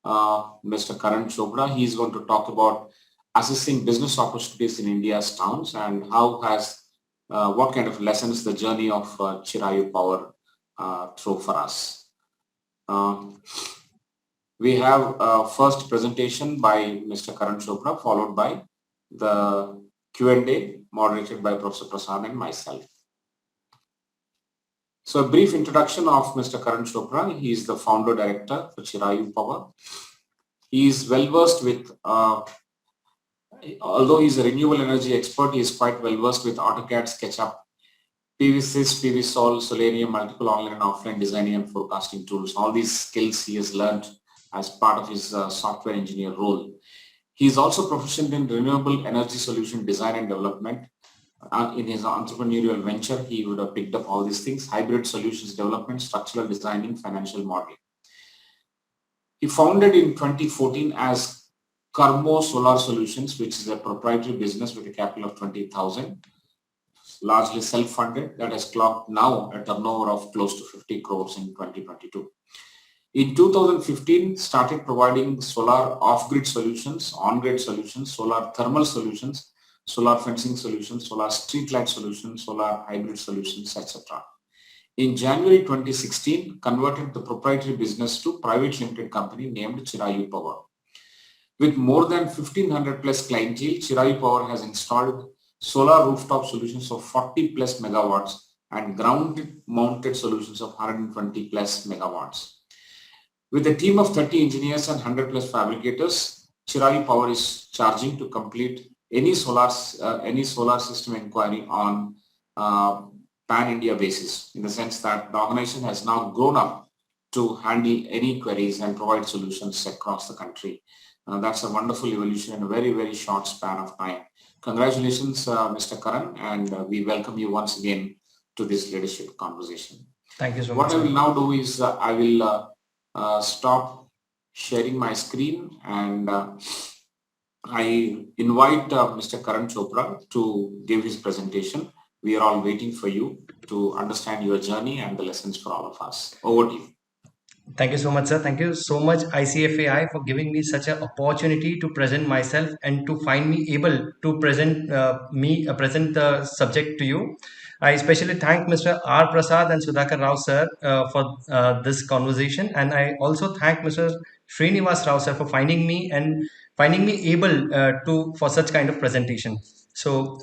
Mr. Karan Chopda. He's going to talk about assessing business opportunities in India's towns and what kind of lessons the journey of Chirayu Power throw for us. We have a first presentation by Mr. Karan Chopda, followed by the Q&A moderated by Professor Prasad and myself. So a brief introduction of Mr. Karan Chopda. He is the founder director for Chirayu Power. He is well versed with, although he's a renewable energy expert, he is quite well versed with AutoCAD, SketchUp, PVSys, PVSol, Solarium, multiple online and offline designing and forecasting tools. All these skills he has learned as part of his software engineer role. He is also proficient in renewable energy solution design and development. In his entrepreneurial venture, he would have picked up all these things: hybrid solutions development, structural designing, financial modeling. He founded in 2014 as Karmo Solar Solutions, which is a proprietary business with a capital of 20,000, largely self-funded, that has clocked now a turnover of close to 50 crores in 2022. In 2015, started providing solar off-grid solutions, on-grid solutions, solar thermal solutions, solar fencing solutions, solar street light solutions, solar hybrid solutions, etc. In January 2016, converted the proprietary business to private limited company named Chirayu Power. With more than 1500 plus clientele, Chirayu Power has installed solar rooftop solutions of 40 plus megawatts and ground mounted solutions of 120 plus megawatts. With a team of 30 engineers and 100 plus fabricators, Chirayu Power is charging to complete any solar system inquiry on pan-India basis, in the sense that the organization has now grown up to handle any queries and provide solutions across the country. That's a wonderful evolution in a very, very short span of time. Congratulations, Mr. Karan, and we welcome you once again to this leadership conversation. Thank you so much. What I will now do is I will stop sharing my screen, and I invite Mr. Karan Chopda to give his presentation. We are all waiting for you to understand your journey and the lessons for all of us. Over to you. Thank you so much, sir. Thank you so much, ICFAI, for giving me such an opportunity to present myself and to find me able to present present the subject to you. I especially thank Mr. R. Prasad and Sudhakar Rao, sir, for this conversation, and I also thank Mr. Srinivas Rao, sir, for finding me able to for such kind of presentation. So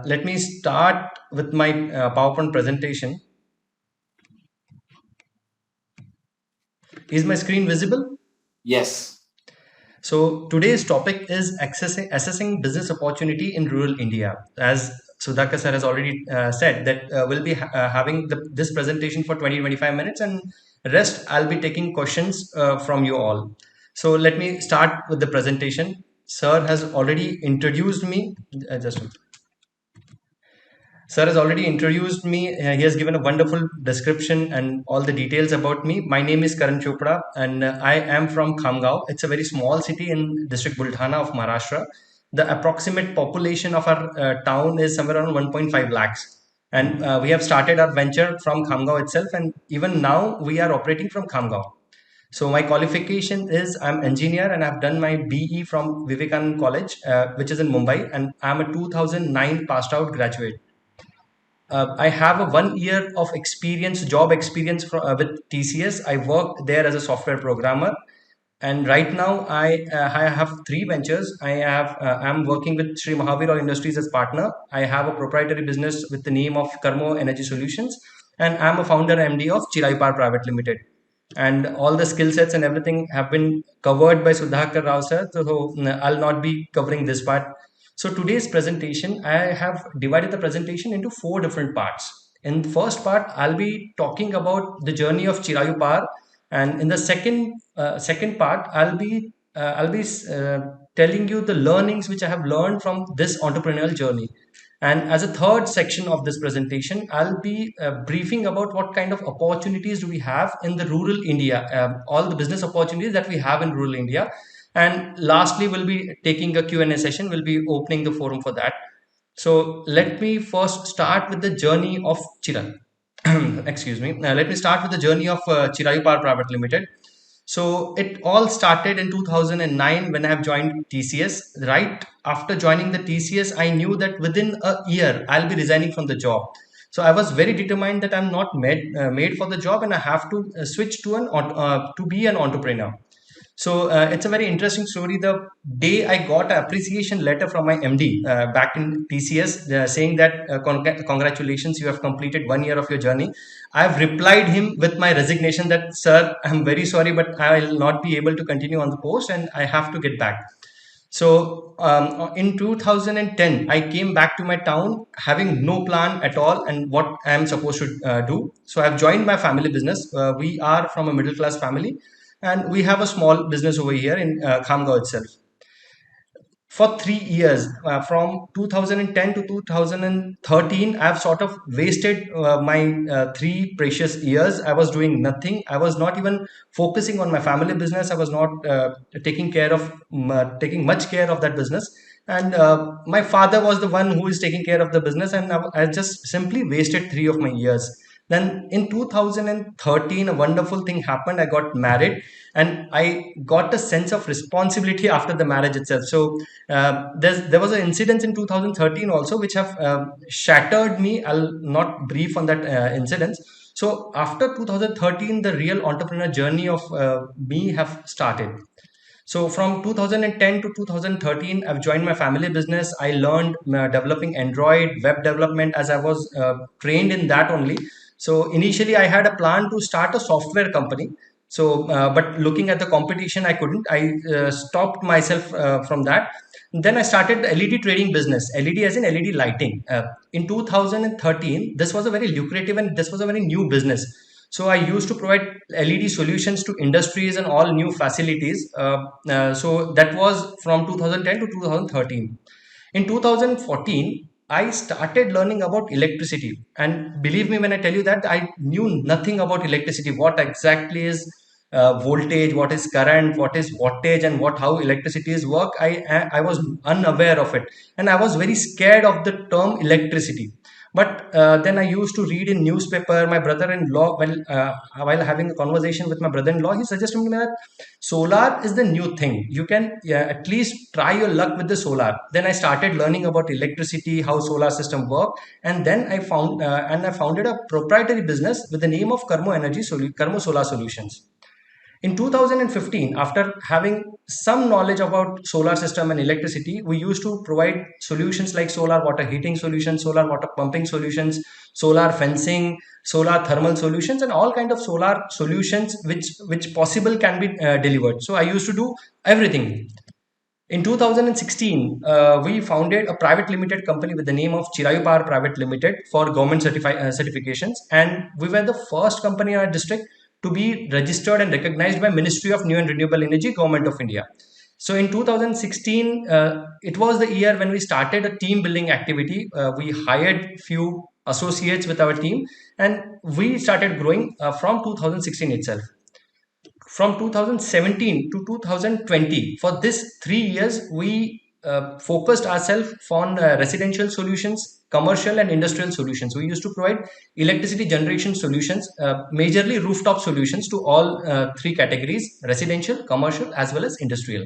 let me start with my PowerPoint presentation. Is my screen visible? Yes. So today's topic is assessing business opportunity in rural India. As Sudhakar sir has already said that we'll be having this presentation for 20-25 minutes, and rest I'll be taking questions from you all. So let me start with the presentation. Sir has already introduced me. Sir has already introduced me. He has given a wonderful description and all the details about me. My name is Karan Chopda, and I am from Khamgaon. It's a very small city in district Buldhana of Maharashtra. The approximate population of our town is somewhere around 1.5 lakhs. And we have started our venture from Khamgaon itself, and even now we are operating from Khamgaon. So my qualification is I'm engineer, and I've done my BE from Vivekanand College, which is in Mumbai, and I'm a 2009 passed out graduate. I have a 1 year of experience, job experience with TCS. I worked there as a software programmer, and right now I have three ventures. I'm working with Sri Mahavir Oil Industries as partner. I have a proprietary business with the name of Karmo Energy Solutions, and I'm a founder MD of Chirayu Power Private Limited. And all the skill sets and everything have been covered by Sudhakar Rao sir, so I'll not be covering this part. So today's presentation, I have divided the presentation into four different parts. In the first part, I'll be talking about the journey of Chirayu Power, and in the second part, I'll be telling you the learnings which I have learned from this entrepreneurial journey. And as a third section of this presentation, I'll be briefing about what kind of opportunities do we have in the rural India, all the business opportunities that we have in rural India. And lastly, we'll be taking a Q&A session. We'll be opening the forum for that. So let me first start with the journey of Chirayu. Excuse me. Let me start with the journey of Chirayu Power Private Limited. So it all started in 2009 when I have joined TCS. Right after joining the TCS, I knew that within a year I'll be resigning from the job. So I was very determined that I'm not made for the job, and I have to switch to to be an entrepreneur. So it's a very interesting story. The day I got an appreciation letter from my MD back in TCS saying that congratulations, you have completed 1 year of your journey. I have replied him with my resignation that, sir, I'm very sorry, but I will not be able to continue on the post and I have to get back. So in 2010, I came back to my town having no plan at all and what I am supposed to do. So I've joined my family business. We are from a middle class family, and we have a small business over here in Khamgaon itself. For 3 years, from 2010 to 2013, I've sort of wasted my 3 precious years. I was doing nothing. I was not even focusing on my family business. I was not taking much care of that business. And my father was the one who is taking care of the business, and I just simply wasted 3 of my years. Then in 2013, a wonderful thing happened. I got married, and I got a sense of responsibility after the marriage itself. So there was an incident in 2013 also which have shattered me. I'll not brief on that incident. So after 2013, the real entrepreneur journey of me have started. So from 2010 to 2013, I've joined my family business. I learned developing Android web development as I was trained in that only. So initially, I had a plan to start a software company. So, but looking at the competition, I couldn't. I stopped myself from that. Then I started the LED trading business. LED as in LED lighting. In 2013, this was a very lucrative and this was a very new business. So I used to provide LED solutions to industries and all new facilities. So that was from 2010 to 2013. In 2014, I started learning about electricity. And believe me when I tell you that I knew nothing about electricity, what exactly is voltage, what is current, what is wattage, and what how electricity is work. I was unaware of it, and I was very scared of the term electricity. But then I used to read in newspaper. My brother-in-law, while having a conversation with my brother-in-law, he suggested me that solar is the new thing. You can at least try your luck with the solar. Then I started learning about electricity, how solar system work, and then I founded a proprietary business with the name of Karmo Solar Solutions. In 2015, after having some knowledge about solar system and electricity, we used to provide solutions like solar water heating solutions, solar water pumping solutions, solar fencing, solar thermal solutions, and all kind of solar solutions which possible can be delivered. So I used to do everything. In 2016, we founded a private limited company with the name of Chirayu Power Private Limited for government certifications, and we were the first company in our district to be registered and recognized by Ministry of New and Renewable Energy, Government of India. So in 2016, it was the year when we started a team building activity. We hired few associates with our team, and we started growing from 2016 itself. From 2017 to 2020, for this 3 years, we focused ourselves on residential solutions, commercial and industrial solutions. We used to provide electricity generation solutions, majorly rooftop solutions to all three categories: residential, commercial, as well as industrial.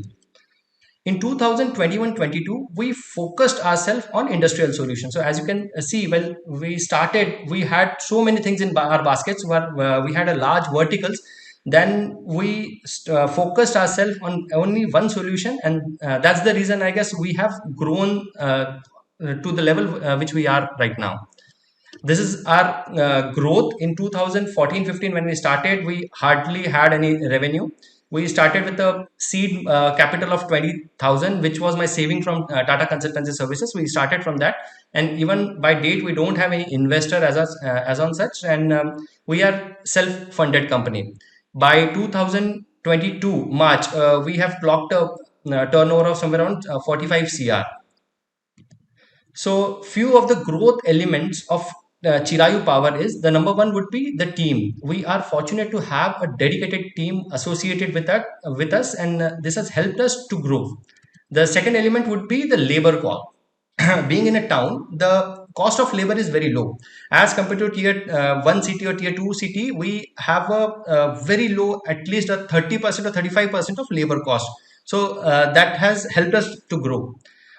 In 2021-22, we focused ourselves on industrial solutions. So as you can see, well, we started, we had so many things in our baskets where we had a large verticals. Then we focused ourselves on only one solution, and that's the reason I guess we have grown to the level which we are right now. This is our growth. In 2014-15, when we started, we hardly had any revenue. We started with a seed capital of 20,000, which was my saving from Tata Consultancy Services. We started from that, and even by date, we don't have any investor as on such, and we are self-funded company. By 2022 March, we have clocked a turnover of somewhere around 45 CR. So few of the growth elements of Chirayu Power is the number one would be the team. We are fortunate to have a dedicated team associated with us, and this has helped us to grow. The second element would be the labor call. Being in a town, the cost of labor is very low as compared to tier 1 city or tier 2 city. We have a very low, at least a 30% or 35% of labor cost. So that has helped us to grow.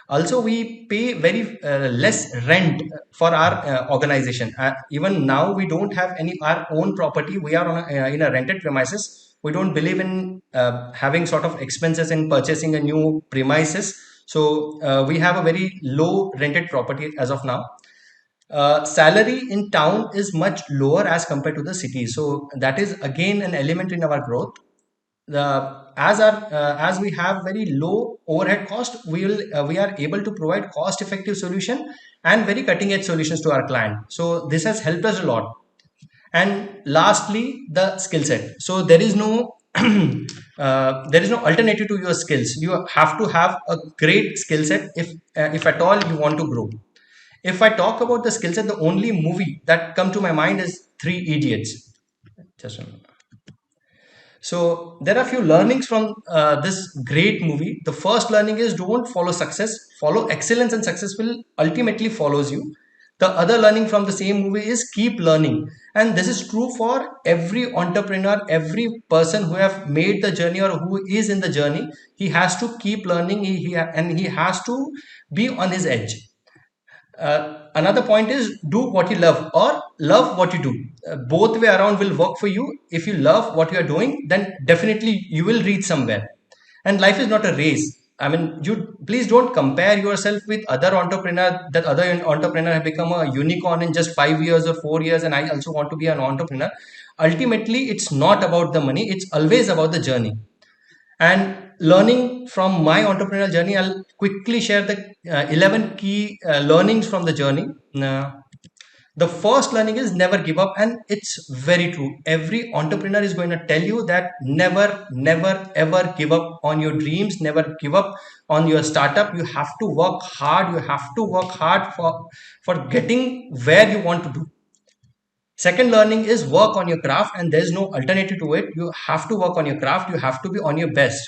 Also, we pay very less rent for our organization. Even now we don't have any our own property. We are on in a rented premises. We don't believe in having sort of expenses in purchasing a new premises. So we have a very low rented property as of now. Salary in town is much lower as compared to the city, so that is again an element in our growth. As we have very low overhead cost, we are able to provide cost effective solution and very cutting edge solutions to our client. So this has helped us a lot. And lastly, the skill set. So there is no there is no alternative to your skills. You have to have a great skill set if at all you want to grow. If I talk about the skill set, the only movie that come to my mind is Three Idiots. Just a minute. So there are a few learnings from this great movie. The first learning is don't follow success, follow excellence, and success will ultimately follows you. The other learning from the same movie is keep learning, and this is true for every entrepreneur, every person who have made the journey or who is in the journey. He has to keep learning, and he has to be on his edge. Another point is do what you love or love what you do. Both way around will work for you. If you love what you are doing, then definitely you will reach somewhere. And life is not a race. I mean, you please don't compare yourself with other entrepreneur, that other entrepreneur have become a unicorn in just 5 years or 4 years, and I also want to be an entrepreneur. Ultimately, it's not about the money, it's always about the journey. And learning from my entrepreneurial journey, I'll quickly share the 11 key learnings from the journey. The first learning is never give up, and it's very true. Every entrepreneur is going to tell you that never, ever give up on your dreams, never give up on your startup. You have to work hard, you have to work hard for getting where you want to do. Second learning is work on your craft, and there's no alternative to it. You have to work on your craft, you have to be on your best.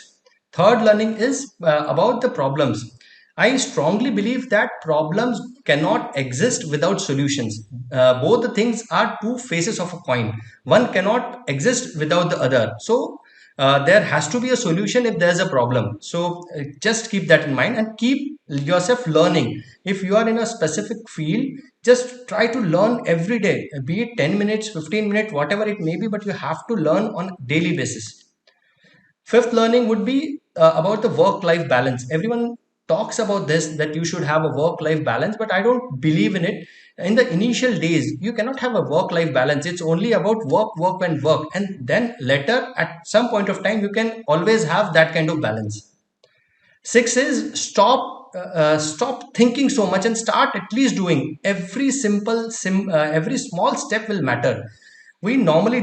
Third learning is about the problems. I strongly believe that problems cannot exist without solutions. Both the things are two faces of a coin. One cannot exist without the other. So there has to be a solution if there's a problem. So just keep that in mind and keep yourself learning. If you are in a specific field, just try to learn every day, be it 10 minutes, 15 minutes, whatever it may be, but you have to learn on daily basis. Fifth learning would be about the work life balance. Everyone talks about this, that you should have a work life balance, but I don't believe in it. In the initial days, you cannot have a work life balance. It's only about work, and work. And then later, at some point of time, you can always have that kind of balance. Six is stop thinking so much and start at least doing. Every small step will matter. We normally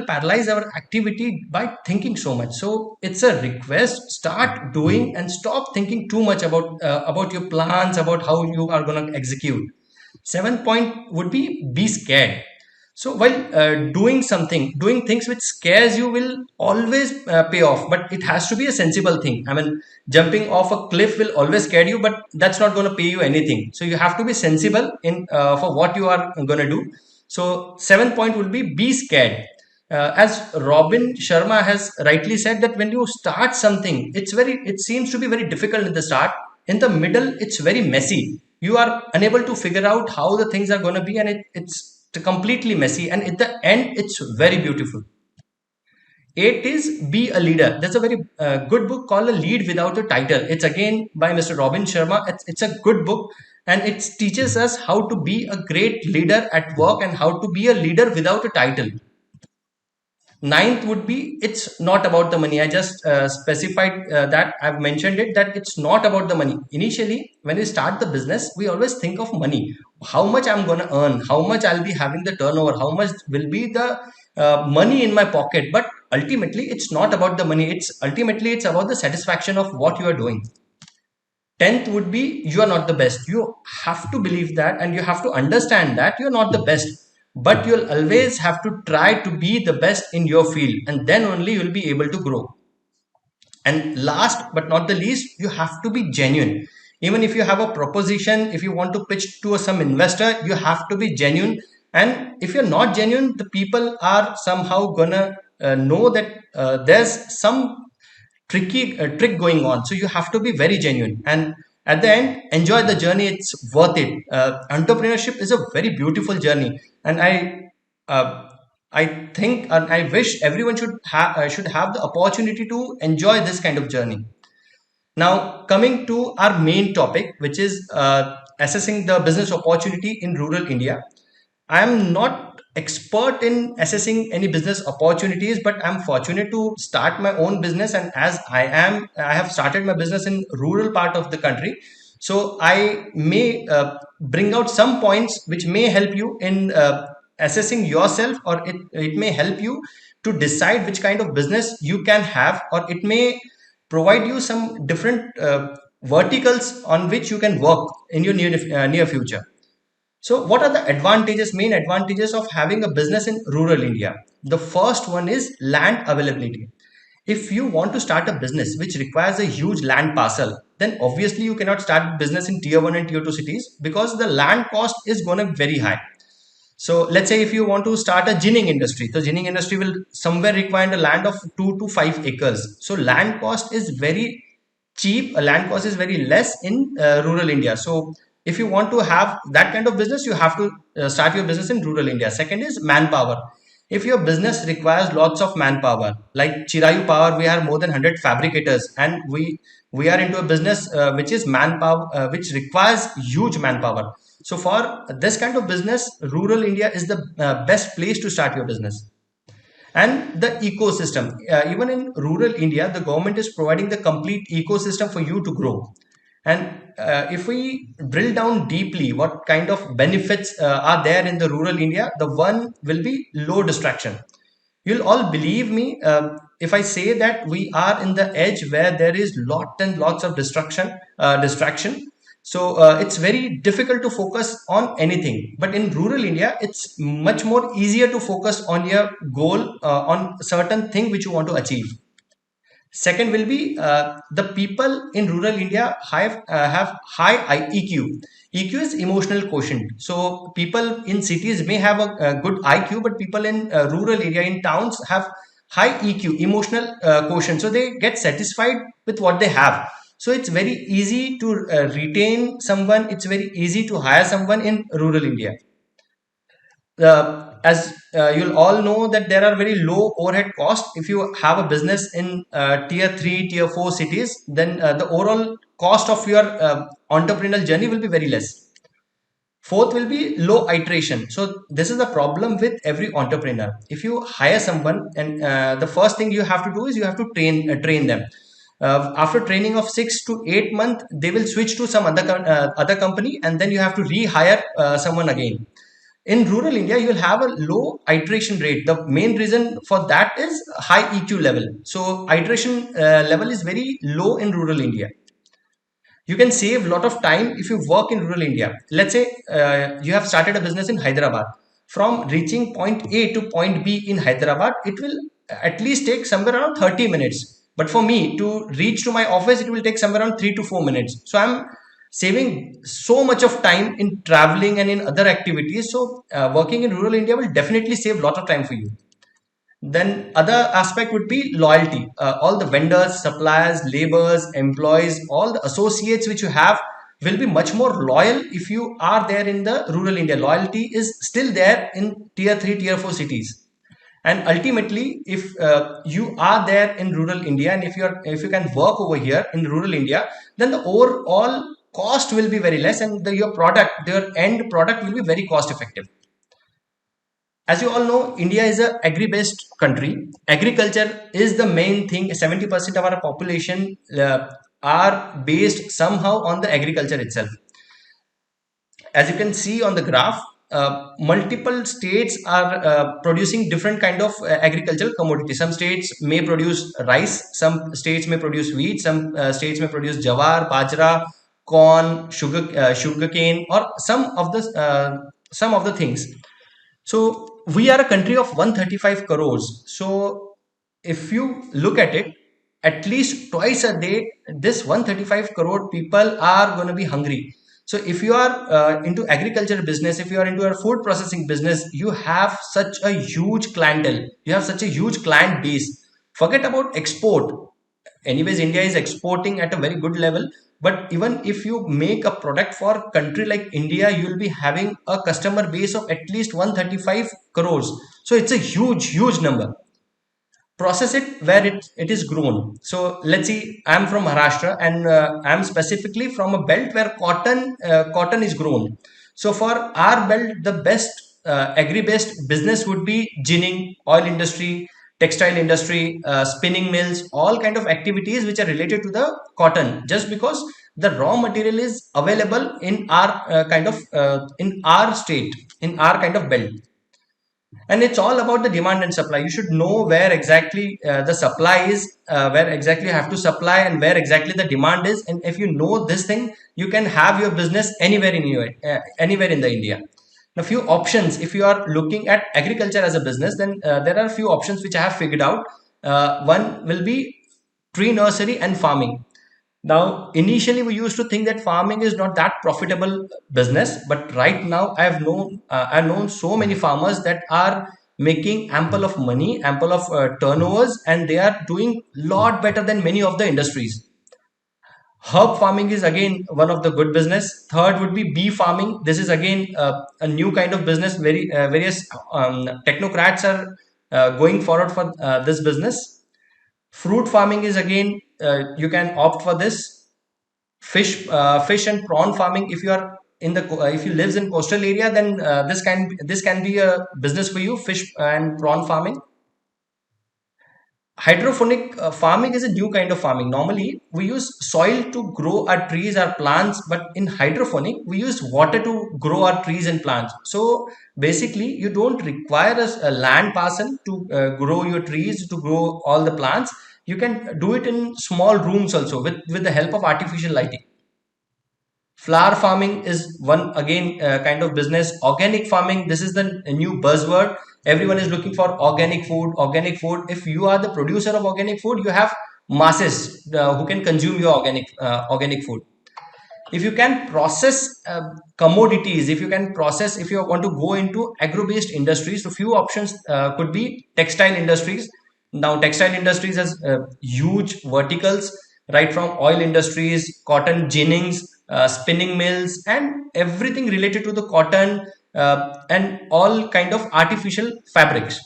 paralyze our activity by thinking so much. So it's a request, start doing and stop thinking too much about your plans, about how you are going to execute. Seventh point would be scared. So while doing things which scares you will always pay off, but it has to be a sensible thing. I mean, jumping off a cliff will always scare you, but that's not going to pay you anything. So you have to be sensible in for what you are going to do. So seventh point will be scared. As Robin Sharma has rightly said, that when you start something, it seems to be very difficult in the start. In the middle, it's very messy. You are unable to figure out how the things are going to be, and it's completely messy. And at the end, it's very beautiful. Eight is be a leader. There's a very good book called A Lead Without a Title. It's again by Mr. Robin Sharma. It's a good book, and it teaches us how to be a great leader at work and how to be a leader without a title. Ninth would be it's not about the money. I just specified that I've mentioned it, that it's not about the money. Initially, when we start the business, we always think of money. How much I'm going to earn, how much I'll be having the turnover, how much will be the money in my pocket. But ultimately, it's not about the money. It's about the satisfaction of what you are doing. 10th would be you are not the best. You have to believe that, and you have to understand that you're not the best, but you'll always have to try to be the best in your field, and then only you'll be able to grow. And last but not the least, you have to be genuine. Even if you have a proposition, if you want to pitch to some investor, you have to be genuine. And if you're not genuine, the people are somehow gonna know that there's some tricky trick going on. So you have to be very genuine, and at the end, enjoy the journey. It's worth it. Entrepreneurship is a very beautiful journey, and uh, I think and I wish everyone should have the opportunity to enjoy this kind of journey. Now, coming to our main topic, which is assessing the business opportunity in rural India. I am not expert in assessing any business opportunities, but I'm fortunate to start my own business. And as I have started my business in rural part of the country. So I may bring out some points which may help you in assessing yourself, or it may help you to decide which kind of business you can have, or it may provide you some different verticals on which you can work in your near future. So, what are the advantages, main advantages of having a business in rural India? The first one is land availability. If you want to start a business which requires a huge land parcel, then obviously you cannot start business in tier 1 and tier 2 cities, because the land cost is going to be very high. So let's say if you want to start a ginning industry, the ginning industry will somewhere require a land of 2 to 5 acres. So land cost is very cheap. A land cost is very less in rural India. So if you want to have that kind of business, you have to start your business in rural India. Second is manpower. If your business requires lots of manpower, like Chirayu Power, we have more than 100 fabricators, and we are into a business which is manpower, which requires huge manpower. So for this kind of business, rural India is the best place to start your business. And the ecosystem, even in rural India, the government is providing the complete ecosystem for you to grow. And if we drill down deeply, what kind of benefits are there in the rural India? The one will be low distraction. You'll all believe me if I say that we are in the edge where there is lot and lots of distraction. So it's very difficult to focus on anything. But in rural India, it's much more easier to focus on your goal, on certain thing which you want to achieve. Second will be the people in rural India have high EQ. EQ is emotional quotient. So people in cities may have a good IQ, but people in rural area, in towns, have high EQ, emotional quotient. So they get satisfied with what they have. So it's very easy to retain someone. It's very easy to hire someone in rural India. As you'll all know that there are very low overhead costs. If you have a business in tier 3 tier 4 cities, then the overall cost of your entrepreneurial journey will be very less. Fourth will be low iteration. So this is the problem with every entrepreneur. If you hire someone, and the first thing you have to do is you have to train them. After training of 6 to 8 months, they will switch to some other company, and then you have to rehire someone again. In rural India, you will have a low iteration rate. The main reason for that is high EQ level. So iteration level is very low in rural India. You can save a lot of time if you work in rural India. Let's say you have started a business in Hyderabad. From reaching point A to point B in Hyderabad, it will at least take somewhere around 30 minutes. But for me to reach to my office, it will take somewhere around 3 to 4 minutes. So I'm saving so much of time in traveling and in other activities. So working in rural India will definitely save a lot of time for you. Then other aspect would be loyalty. All the vendors, suppliers, laborers, employees, all the associates which you have will be much more loyal if you are there in the rural India. Loyalty is still there in tier 3 tier 4 cities. And ultimately, if you are there in rural India, and if you can work over here in rural India, then the overall cost will be very less, and your end product will be very cost effective. As you all know, India is a agri-based country. Agriculture is the main thing. 70% of our population are based somehow on the agriculture itself. As you can see on the graph, multiple states are producing different kind of agricultural commodities. Some states may produce rice, some states may produce wheat, some states may produce jawar, bajra, corn, sugarcane, or some of the things. So we are a country of 135 crores. So if you look at it, at least twice a day, this 135 crore people are going to be hungry. So if you are into agriculture business, if you are into a food processing business, you have such a huge clientele, you have such a huge client base. Forget about export. Anyways, India is exporting at a very good level, but even if you make a product for country like India, you will be having a customer base of at least 135 crores. So it's a huge number. Process it where it is grown. So let's see, I'm from Maharashtra, and I'm specifically from a belt where cotton is grown. So for our belt, the best agri-based business would be ginning, oil industry, textile industry, spinning mills, all kind of activities which are related to the cotton. Just because the raw material is available in our in our state, in our kind of belt, and it's all about the demand and supply. You should know where exactly the supply is, where exactly you have to supply, and where exactly the demand is. And if you know this thing, you can have your business anywhere in the India. Now, few options. If you are looking at agriculture as a business, then there are a few options which I have figured out. One will be tree nursery and farming. Now, initially we used to think that farming is not that profitable business, but right now I've known so many farmers that are making ample of money, ample of turnovers, and they are doing lot better than many of the industries. Herb farming is again one of the good business. Third would be bee farming. This is again a new kind of business. Various technocrats are going forward for this business. Fruit farming is again, you can opt for this. Fish and prawn farming. If you are if you lives in coastal area, then this can be a business for you. Fish and prawn farming. Hydroponic farming is a new kind of farming. Normally, we use soil to grow our trees, our plants, but in hydroponic, we use water to grow our trees and plants. So basically, you don't require a land parcel to grow your trees, to grow all the plants. You can do it in small rooms also with the help of artificial lighting. Flower farming is one again kind of business. Organic farming, this is the new buzzword. Everyone is looking for organic food. Organic food. If you are the producer of organic food, you have masses who can consume your organic food. If you can process commodities, if you can process, if you want to go into agro-based industries, so few options could be textile industries. Now textile industries has huge verticals, right from oil industries, cotton ginnings, spinning mills, and everything related to the cotton, and all kind of artificial fabrics.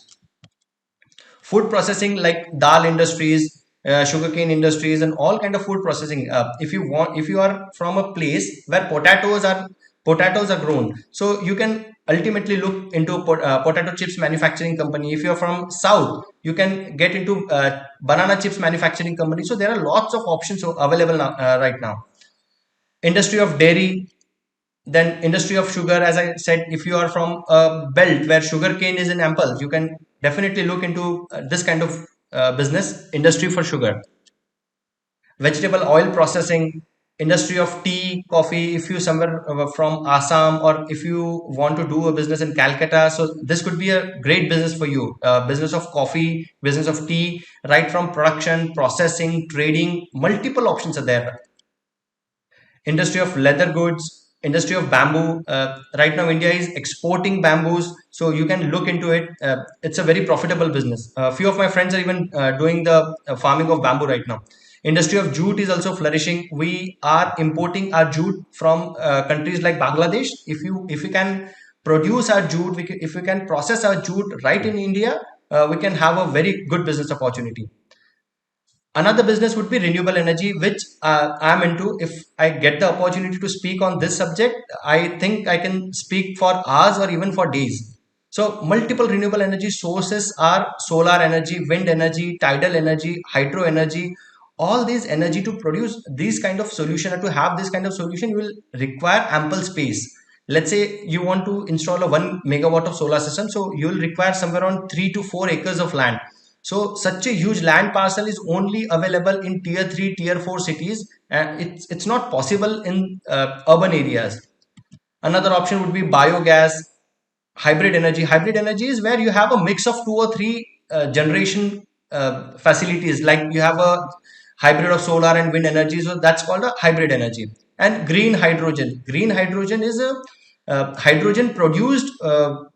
Food processing like dal industries, sugarcane industries, and all kind of food processing. If you are from a place where potatoes are grown, so you can ultimately look into potato chips manufacturing company. If you're from south, you can get into banana chips manufacturing company. So there are lots of options available now, right now. Industry of dairy, then industry of sugar. As I said, if you are from a belt where sugar cane is in ample, you can definitely look into this kind of business, industry for sugar. Vegetable oil processing, industry of tea, coffee. If you somewhere from Assam, or if you want to do a business in Calcutta, so this could be a great business for you. Business of coffee, business of tea, right from production, processing, trading, multiple options are there. Industry of leather goods, industry of bamboo. Right now India is exporting bamboos, so you can look into it. It's a very profitable business. A few of my friends are even doing the farming of bamboo right now. Industry of jute is also flourishing. We are importing our jute from countries like Bangladesh. If you can produce our jute, if we can process our jute right in India, we can have a very good business opportunity. Another business would be renewable energy, which I'm into. If I get the opportunity to speak on this subject, I think I can speak for hours or even for days. So multiple renewable energy sources are solar energy, wind energy, tidal energy, hydro energy. All these energy, to produce these kind of solution, or to have this kind of solution, you will require ample space. Let's say you want to install a 1 megawatt of solar system, so you will require somewhere around 3 to 4 acres of land. So such a huge land parcel is only available in tier 3, tier 4 cities, and it's not possible in urban areas. Another option would be biogas, hybrid energy. Hybrid energy is where you have a mix of two or three generation facilities. Like you have hybrid of solar and wind energy. So that's called a hybrid energy. And green hydrogen. Green hydrogen is a hydrogen produced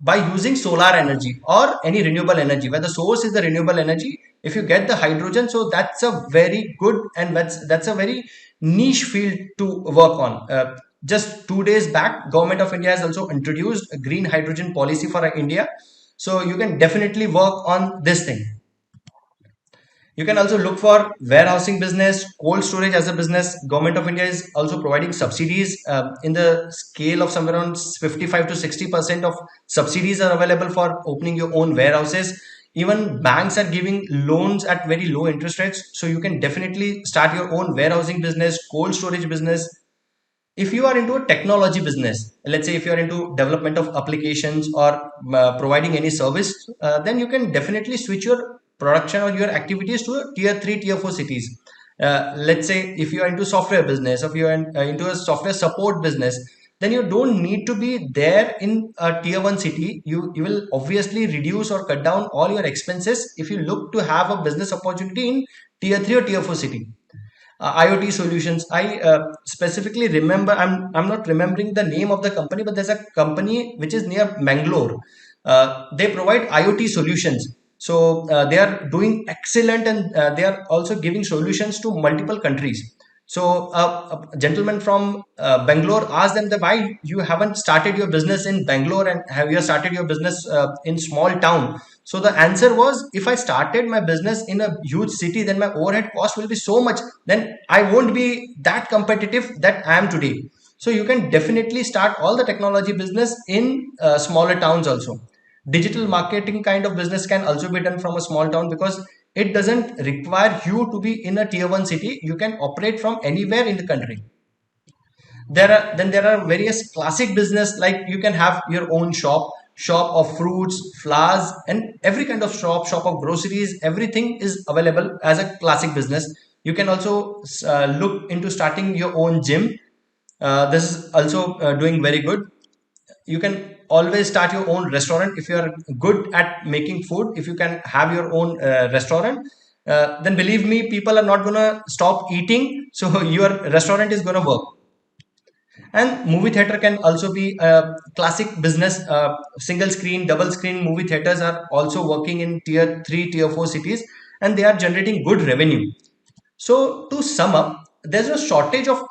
by using solar energy or any renewable energy, where the source is the renewable energy. If you get the hydrogen, so that's a very good, and that's a very niche field to work on. Just 2 days back, government of India has also introduced a green hydrogen policy for India. So you can definitely work on this thing. You can also look for warehousing business, cold storage as a business. Government of India is also providing subsidies in the scale of somewhere around 55 to 60% of subsidies are available for opening your own warehouses. Even banks are giving loans at very low interest rates. So you can definitely start your own warehousing business, cold storage business. If you are into a technology business, let's say if you are into development of applications or providing any service, then you can definitely switch your production or your activities to a tier 3 tier 4 cities. Let's say if you are into software business, or if you are into a software support business, then you don't need to be there in a tier 1 city. You will obviously reduce or cut down all your expenses if you look to have a business opportunity in tier 3 or tier 4 city. IoT solutions. I specifically remember. I'm not remembering the name of the company, but there's a company which is near Mangalore. They provide IoT solutions. So they are doing excellent, and they are also giving solutions to multiple countries. So a gentleman from Bangalore asked them that why you haven't started your business in Bangalore and have you started your business in small town. So the answer was, if I started my business in a huge city, then my overhead cost will be so much. Then I won't be that competitive that I am today. So you can definitely start all the technology business in smaller towns also. Digital marketing kind of business can also be done from a small town, because it doesn't require you to be in a tier 1 city. You can operate from anywhere in the country. There are various classic business, like you can have your own shop of fruits, flowers, and every kind of shop of groceries. Everything is available as a classic business. You can also look into starting your own gym. This is also doing very good. You can always start your own restaurant if you are good at making food. If you can have your own restaurant, then believe me, people are not going to stop eating, so your restaurant is going to work. And movie theater can also be a classic business. Single screen, double screen movie theaters are also working in tier 3 tier 4 cities, and they are generating good revenue. So, to sum up, there's a shortage of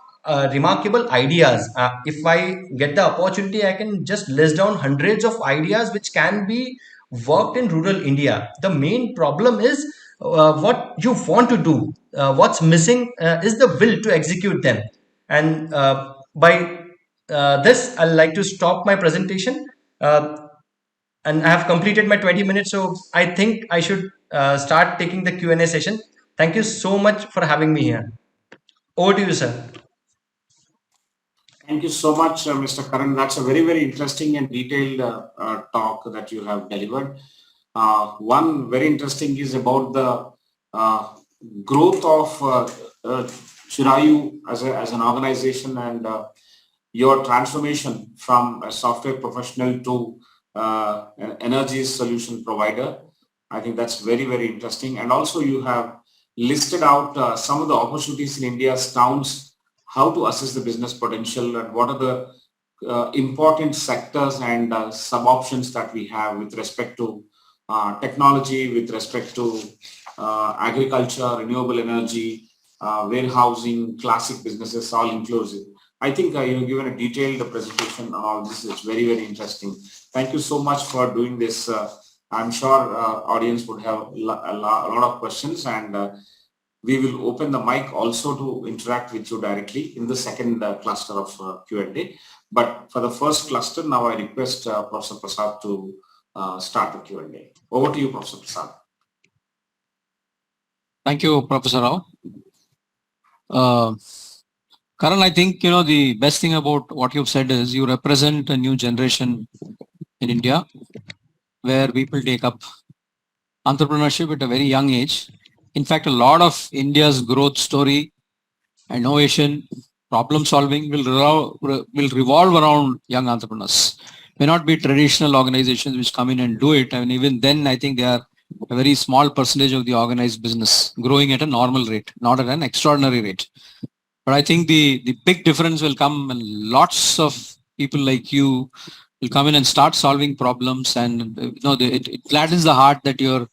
remarkable ideas. If I get the opportunity, I can just list down hundreds of ideas which can be worked in rural India. The main problem is what you want to do. What's missing is the will to execute them. And by this, I'd like to stop my presentation. And I have completed my 20 minutes, so I think I should start taking the Q&A session. Thank you so much for having me here. Over to you, sir. Thank you so much, Mr. Karan. That's a very, very interesting and detailed talk that you have delivered. One very interesting is about the growth of Chirayu as an organization, and your transformation from a software professional to an energy solution provider. I think that's very, very interesting. And also you have listed out some of the opportunities in India's towns, how to assess the business potential, and what are the important sectors and sub-options that we have with respect to technology, with respect to agriculture, renewable energy, warehousing, classic businesses, all inclusive. I think you've given a detailed presentation on all this. It's very, very interesting. Thank you so much for doing this. I'm sure audience would have a lot of questions, and we will open the mic also to interact with you directly in the second cluster of Q&A. But for the first cluster, now I request Professor Prasad to start the Q&A. Over to you, Professor Prasad. Thank you, Professor Rao. Karan, I think, the best thing about what you've said is you represent a new generation in India where people take up entrepreneurship at a very young age. In fact, a lot of India's growth story, innovation, problem solving will revolve around young entrepreneurs. May not be traditional organizations which come in and do it. And even then, I think they are a very small percentage of the organized business growing at a normal rate, not at an extraordinary rate. But I think the big difference will come when lots of people like you will come in and start solving problems. And it gladdens the heart that you're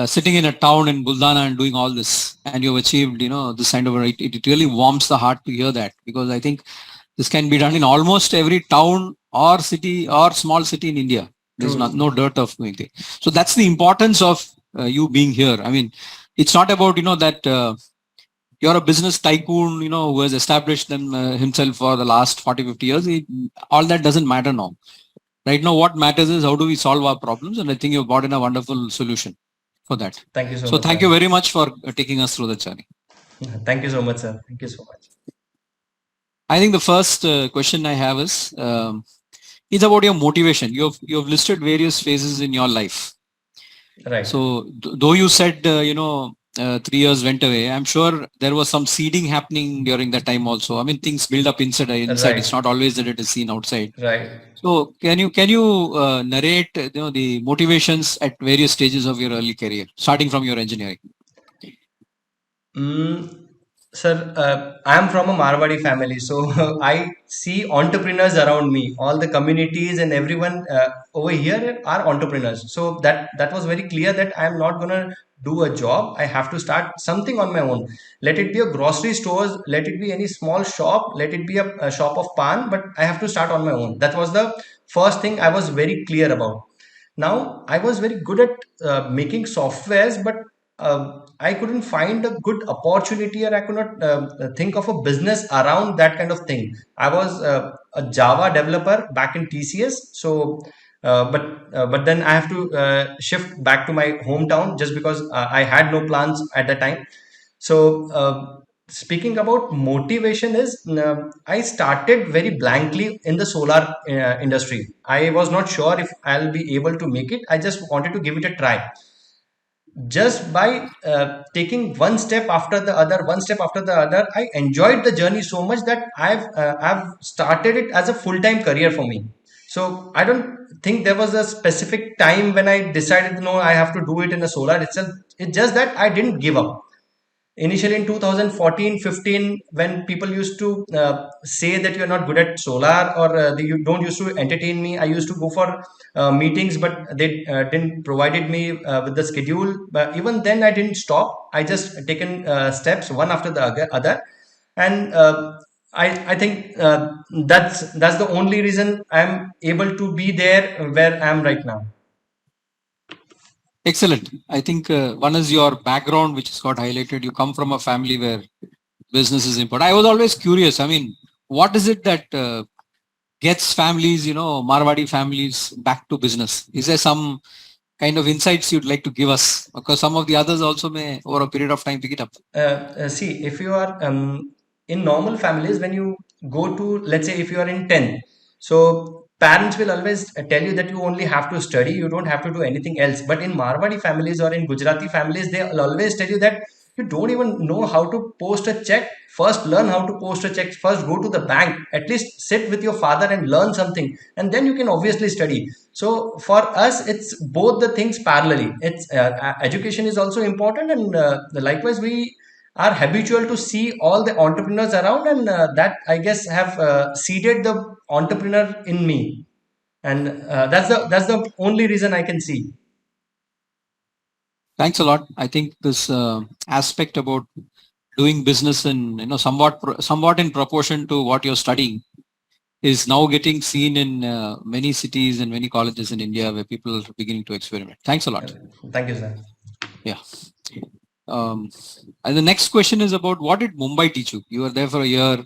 sitting in a town in Buldana and doing all this, and you've achieved, this kind of it really warms the heart to hear that, because I think this can be done in almost every town or city or small city in India. There's True. no dirt of doing it. So that's the importance of you being here. I mean, it's not about, that you're a business tycoon, who has established himself for the last 40, 50 years. All that doesn't matter now. Right now, what matters is how do we solve our problems? And I think you've brought in a wonderful solution for that. Thank you so So much, thank sir. you very much for taking us through the journey. Thank you so much, sir. Thank you so much. I think the first question I have is about your motivation. You've listed various phases in your life. Right. So though you said 3 years went away, I'm sure there was some seeding happening during that time also. I mean, things build up inside. Right. It's not always that it is seen outside. Right. So can you narrate the motivations at various stages of your early career, starting from your engineering? Sir, I am from a Marwadi family, so I see entrepreneurs around me. All the communities and everyone over here are entrepreneurs. So that was very clear that I am not gonna do a job. I have to start something on my own. Let it be a grocery stores, let it be any small shop, let it be a shop of pan, but I have to start on my own. That was the first thing I was very clear about. Now, I was very good at making softwares, but I couldn't find a good opportunity, or I could not think of a business around that kind of thing. I was a Java developer back in TCS, so but then I have to shift back to my hometown just because I had no plans at the time. So speaking about motivation is I started very blankly in the solar industry. I was not sure if I'll be able to make it. I just wanted to give it a try. Just by taking one step after the other, I enjoyed the journey so much that I've started it as a full-time career for me. So I don't think there was a specific time when I decided, no, I have to do it in a solar itself. It's just that I didn't give up. Initially in 2014-15, when people used to say that you're not good at solar, or you don't used to entertain me, I used to go for meetings, but they didn't provided me with the schedule. But even then I didn't stop. I just taken steps one after the other. And I think that's the only reason I'm able to be there where I am right now. Excellent. I think one is your background, which has got highlighted. You come from a family where business is important. I was always curious. I mean, what is it that gets families, Marwadi families back to business? Is there some kind of insights you'd like to give us? Because some of the others also may, over a period of time, pick it up. See, if you are in normal families, when you go to, let's say, if you are in 10th, so parents will always tell you that you only have to study, you don't have to do anything else. But in Marwadi families or in Gujarati families, they will always tell you that you don't even know how to post a check. First, learn how to post a check. First, go to the bank. At least sit with your father and learn something, and then you can obviously study. So for us, it's both the things parallelly. It's education is also important, and likewise we are habitual to see all the entrepreneurs around, and that I guess have seeded the entrepreneur in me, and that's the only reason I can see. Thanks a lot. I think this aspect about doing business in, somewhat in proportion to what you're studying is now getting seen in many cities and many colleges in India where people are beginning to experiment. Thanks a lot. Thank you, sir. Yeah. And the next question is about what did Mumbai teach you? You were there for a year.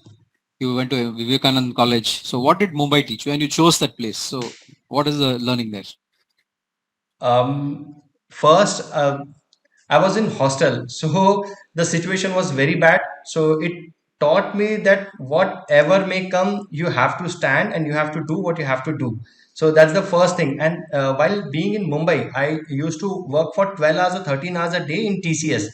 You went to Vivekanand College. So what did Mumbai teach you? And you chose that place. So what is the learning there? First, I was in hostel, so the situation was very bad. So it taught me that whatever may come, you have to stand and you have to do what you have to do. So that's the first thing. And while being in Mumbai, I used to work for 12 hours or 13 hours a day in TCS.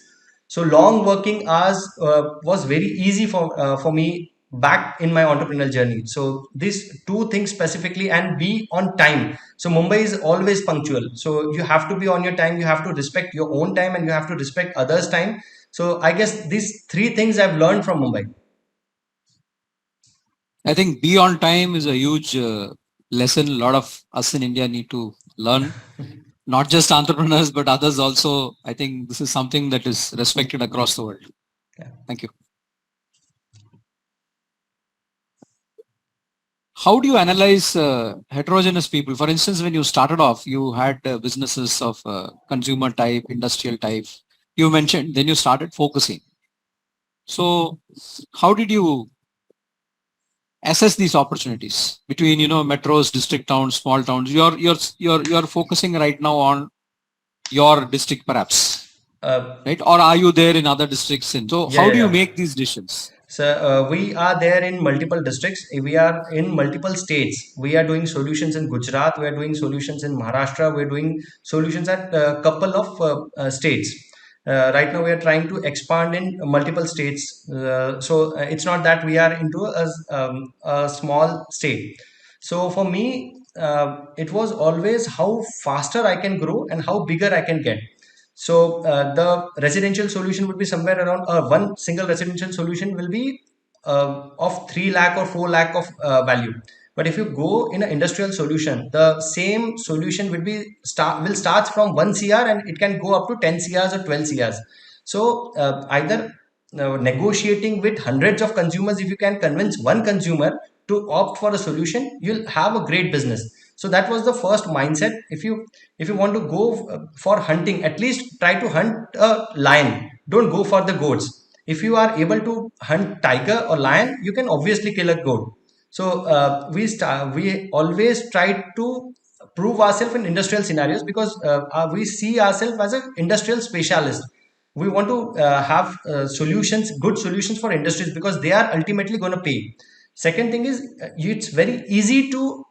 So long working hours was very easy for me back in my entrepreneurial journey. So these two things specifically, and be on time. So Mumbai is always punctual. So you have to be on your time. You have to respect your own time, and you have to respect others' time. So I guess these three things I've learned from Mumbai. I think be on time is a huge lesson. A lot of us in India need to learn, not just entrepreneurs, but others also. I think this is something that is respected across the world. Yeah. Thank you. How do you analyze heterogeneous people? For instance, when you started off, you had businesses of consumer type, industrial type. You mentioned, then you started focusing. So how did you assess these opportunities between, metros, district towns, small towns? You're focusing right now on your district perhaps, right? Or are you there in other districts? And so Yeah, how yeah, do you yeah. make these decisions? So we are there in multiple districts. We are in multiple states. We are doing solutions in Gujarat. We are doing solutions in Maharashtra. We are doing solutions at a couple of states. Right now, we are trying to expand in multiple states. So it's not that we are into a small state. So for me, it was always how faster I can grow and how bigger I can get. So the residential solution would be somewhere around one single residential solution will be of 3 lakh or 4 lakh of value. But if you go in an industrial solution, the same solution will start from 1 CR and it can go up to 10 CRs or 12 CRs. So either negotiating with hundreds of consumers, if you can convince one consumer to opt for a solution, you'll have a great business. So that was the first mindset. If you want to go for hunting, at least try to hunt a lion, don't go for the goats. If you are able to hunt tiger or lion, you can obviously kill a goat. So we always try to prove ourselves in industrial scenarios, because we see ourselves as an industrial specialist. We want to have good solutions for industries, because they are ultimately going to pay. Second thing is, it's very easy to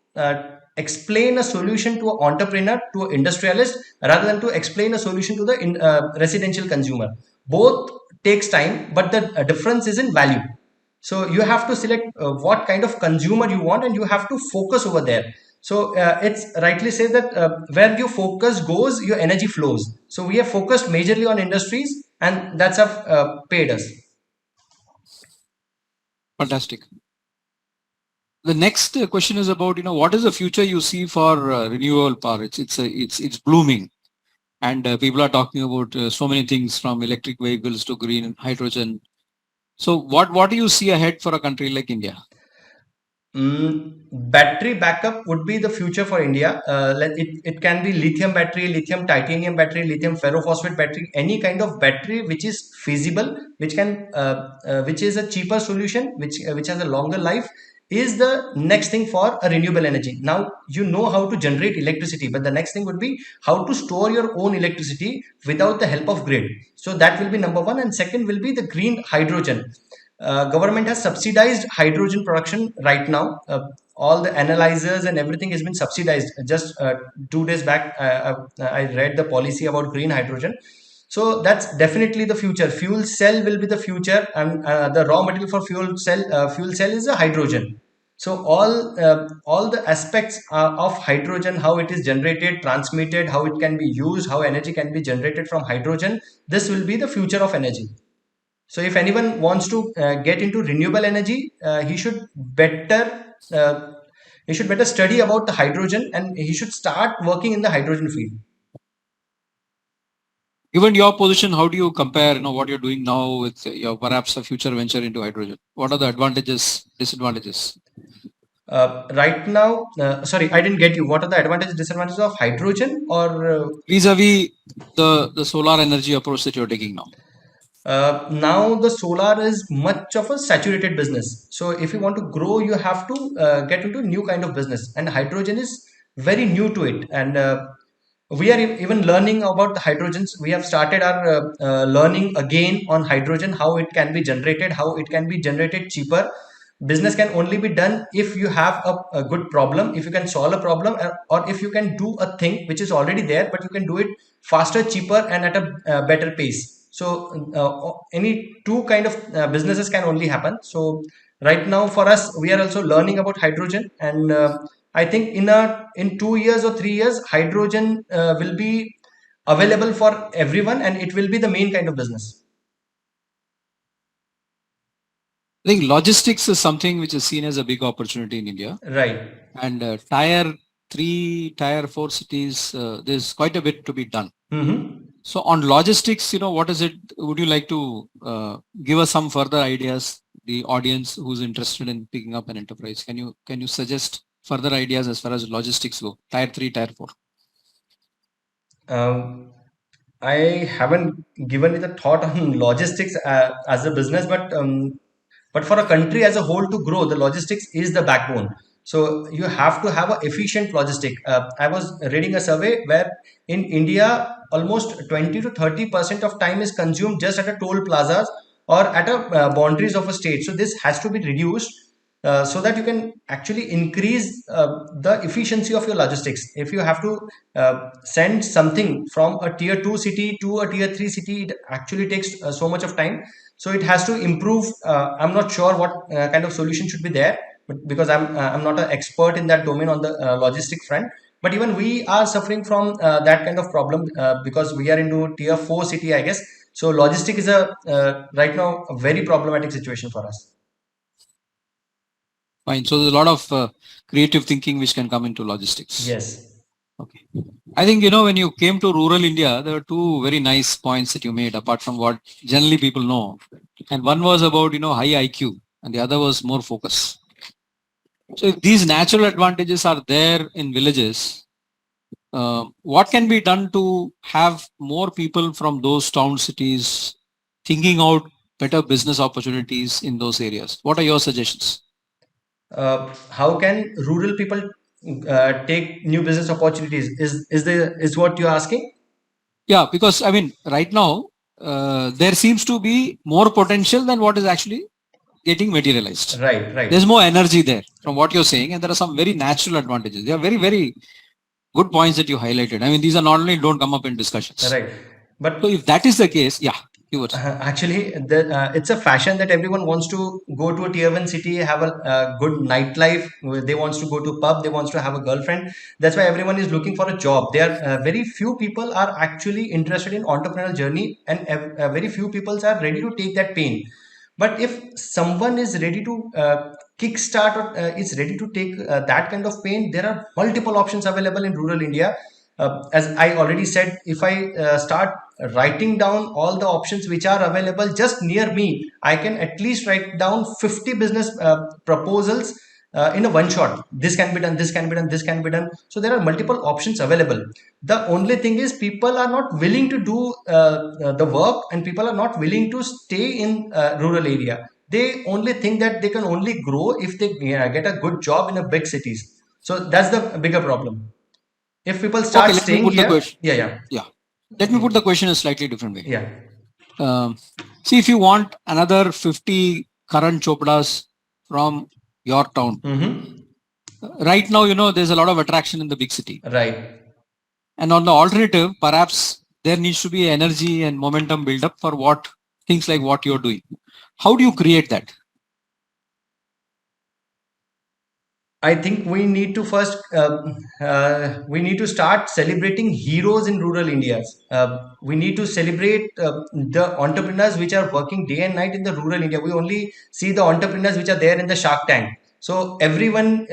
explain a solution to an entrepreneur, to an industrialist, rather than to explain a solution to the residential consumer. Both takes time, but the difference is in value. So you have to select what kind of consumer you want, and you have to focus over there. So it's rightly said that where your focus goes, your energy flows. So we have focused majorly on industries, and that's have paid us. Fantastic. The next question is about, what is the future you see for renewable power? It's blooming, and people are talking about so many things from electric vehicles to green hydrogen. So what do you see ahead for a country like India? Battery backup would be the future for India. It can be lithium battery, lithium titanium battery, lithium ferrophosphate battery, any kind of battery which is feasible, which is a cheaper solution, which has a longer life, is the next thing for a renewable energy. Now you know how to generate electricity, but the next thing would be how to store your own electricity without the help of grid. So that will be number one, and second will be the green hydrogen. Government has subsidized hydrogen production right now. All the analyzers and everything has been subsidized. Just 2 days back, I read the policy about green hydrogen. So that's definitely the future. Fuel cell will be the future, and the raw material for fuel cell is a hydrogen. So all the aspects of hydrogen, how it is generated, transmitted, how it can be used, how energy can be generated from hydrogen, this will be the future of energy. So if anyone wants to get into renewable energy, uh, he should better study about the hydrogen, and he should start working in the hydrogen field. Given your position, how do you compare, what you're doing now with your perhaps a future venture into hydrogen? What are the advantages, disadvantages? Right now, sorry, I didn't get you. What are the advantages, disadvantages of hydrogen, or Vis-a-vis the solar energy approach that you're taking now. now the solar is much of a saturated business. So if you want to grow, you have to get into new kind of business, and hydrogen is very new to it. And we are even learning about the hydrogens. We have started our learning again on hydrogen, how it can be generated, how it can be generated cheaper. Business can only be done if you have a good problem, if you can solve a problem, or if you can do a thing which is already there, but you can do it faster, cheaper, and at a better pace. So any two kind of businesses can only happen. So Right now, for us, we are also learning about hydrogen, and I think in 2 years or 3 years, hydrogen will be available for everyone, and it will be the main kind of business. I think logistics is something which is seen as a big opportunity in India. Right. And tier 3, tier 4 cities, there's quite a bit to be done. So on logistics, what is it? Would you like to give us some further ideas? The audience who's interested in picking up an enterprise, can you suggest further ideas as far as logistics go? Tier 3, tier 4. I haven't given it a thought on logistics as a business, but for a country as a whole to grow, the logistics is the backbone. So you have to have an efficient logistic. I was reading a survey where in India, almost 20 to 30% of time is consumed just at a toll plazas or at a boundaries of a state. So this has to be reduced so that you can actually increase the efficiency of your logistics. If you have to send something from a tier 2 city to a tier 3 city, it actually takes so much of time. So it has to improve. I'm not sure what kind of solution should be there, but because I'm not an expert in that domain on the logistic front. But even we are suffering from that kind of problem because we are into tier 4 city, I guess. So logistic is a right now a very problematic situation for us. Fine. So there's a lot of creative thinking which can come into logistics. Yes. Okay. I think, when you came to rural India, there were two very nice points that you made apart from what generally people know. And one was about, high IQ and the other was more focus. So if these natural advantages are there in villages, what can be done to have more people from those town cities thinking out better business opportunities in those areas? What are your suggestions? How can rural people take new business opportunities? Is what you're asking? Yeah, because I mean, right now there seems to be more potential than what is actually getting materialized. Right, right. There's more energy there from what you're saying, and there are some very natural advantages. They are very, very good points that you highlighted. I mean, these are not only don't come up in discussions. Right. But So if that is the case, yeah, you would. actually, it's a fashion that everyone wants to go to a tier 1 city, have a good nightlife. They wants to go to pub. They wants to have a girlfriend. That's why everyone is looking for a job. There are very few people are actually interested in entrepreneurial journey, and very few people are ready to take that pain. But if someone is ready to kickstart or is ready to take that kind of pain, there are multiple options available in rural India. As I already said, if I start writing down all the options which are available just near me, I can at least write down 50 business proposals in a one shot. This can be done, this can be done, this can be done. So there are multiple options available. The only thing is people are not willing to do the work, and people are not willing to stay in rural area. They only think that they can only grow if they get a good job in a big cities. So that's the bigger problem. If people start Okay, let me staying put the here, question. yeah. Yeah. Let me put the question in a slightly different way. Yeah. See, if you want another 50 Karan Chopdas from your town, right now, there's a lot of attraction in the big city. Right. And on the alternative, perhaps there needs to be energy and momentum build up for things like what you're doing. How do you create that? I think we need to first we need to start celebrating heroes in rural India. We need to celebrate the entrepreneurs which are working day and night in the rural India. We only see the entrepreneurs which are there in the Shark Tank. So everyone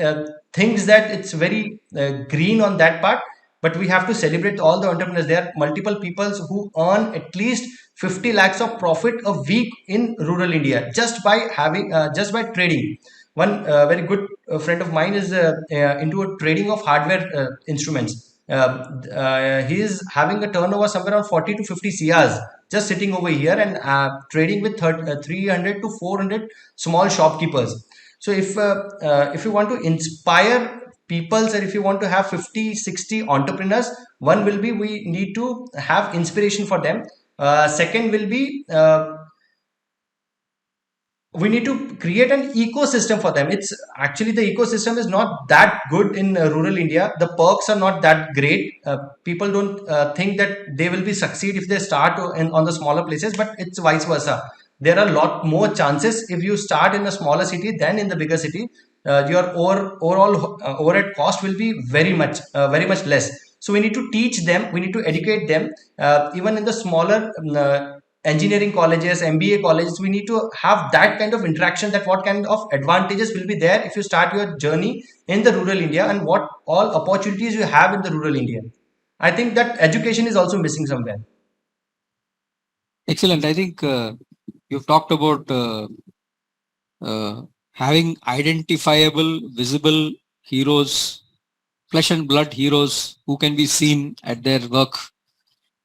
thinks that it's very green on that part, but we have to celebrate all the entrepreneurs. There are multiple people who earn at least 50 lakhs of profit a week in rural India just by having just by trading. One very good friend of mine is into a trading of hardware instruments. He is having a turnover somewhere around 40 to 50 CRs just sitting over here and trading with 300 to 400 small shopkeepers. So if you want to inspire peoples, and if you want to have 50, 60 entrepreneurs, one will be we need to have inspiration for them. Second will be we need to create an ecosystem for them. It's actually the ecosystem is not that good in rural India. The perks are not that great. People don't think that they will be succeed if they start on the smaller places, but it's vice versa. there are a lot more chances if you start in a smaller city than in the bigger city. Your overall overhead cost will be very much less. So we need to teach them, we need to educate them. Even in the smaller engineering colleges, MBA colleges, we need to have that kind of interaction, that what kind of advantages will be there if you start your journey in the rural India, and what all opportunities you have in the rural India. I think that education is also missing somewhere. Excellent. I think you've talked about uh, having identifiable, visible heroes, flesh and blood heroes who can be seen at their work,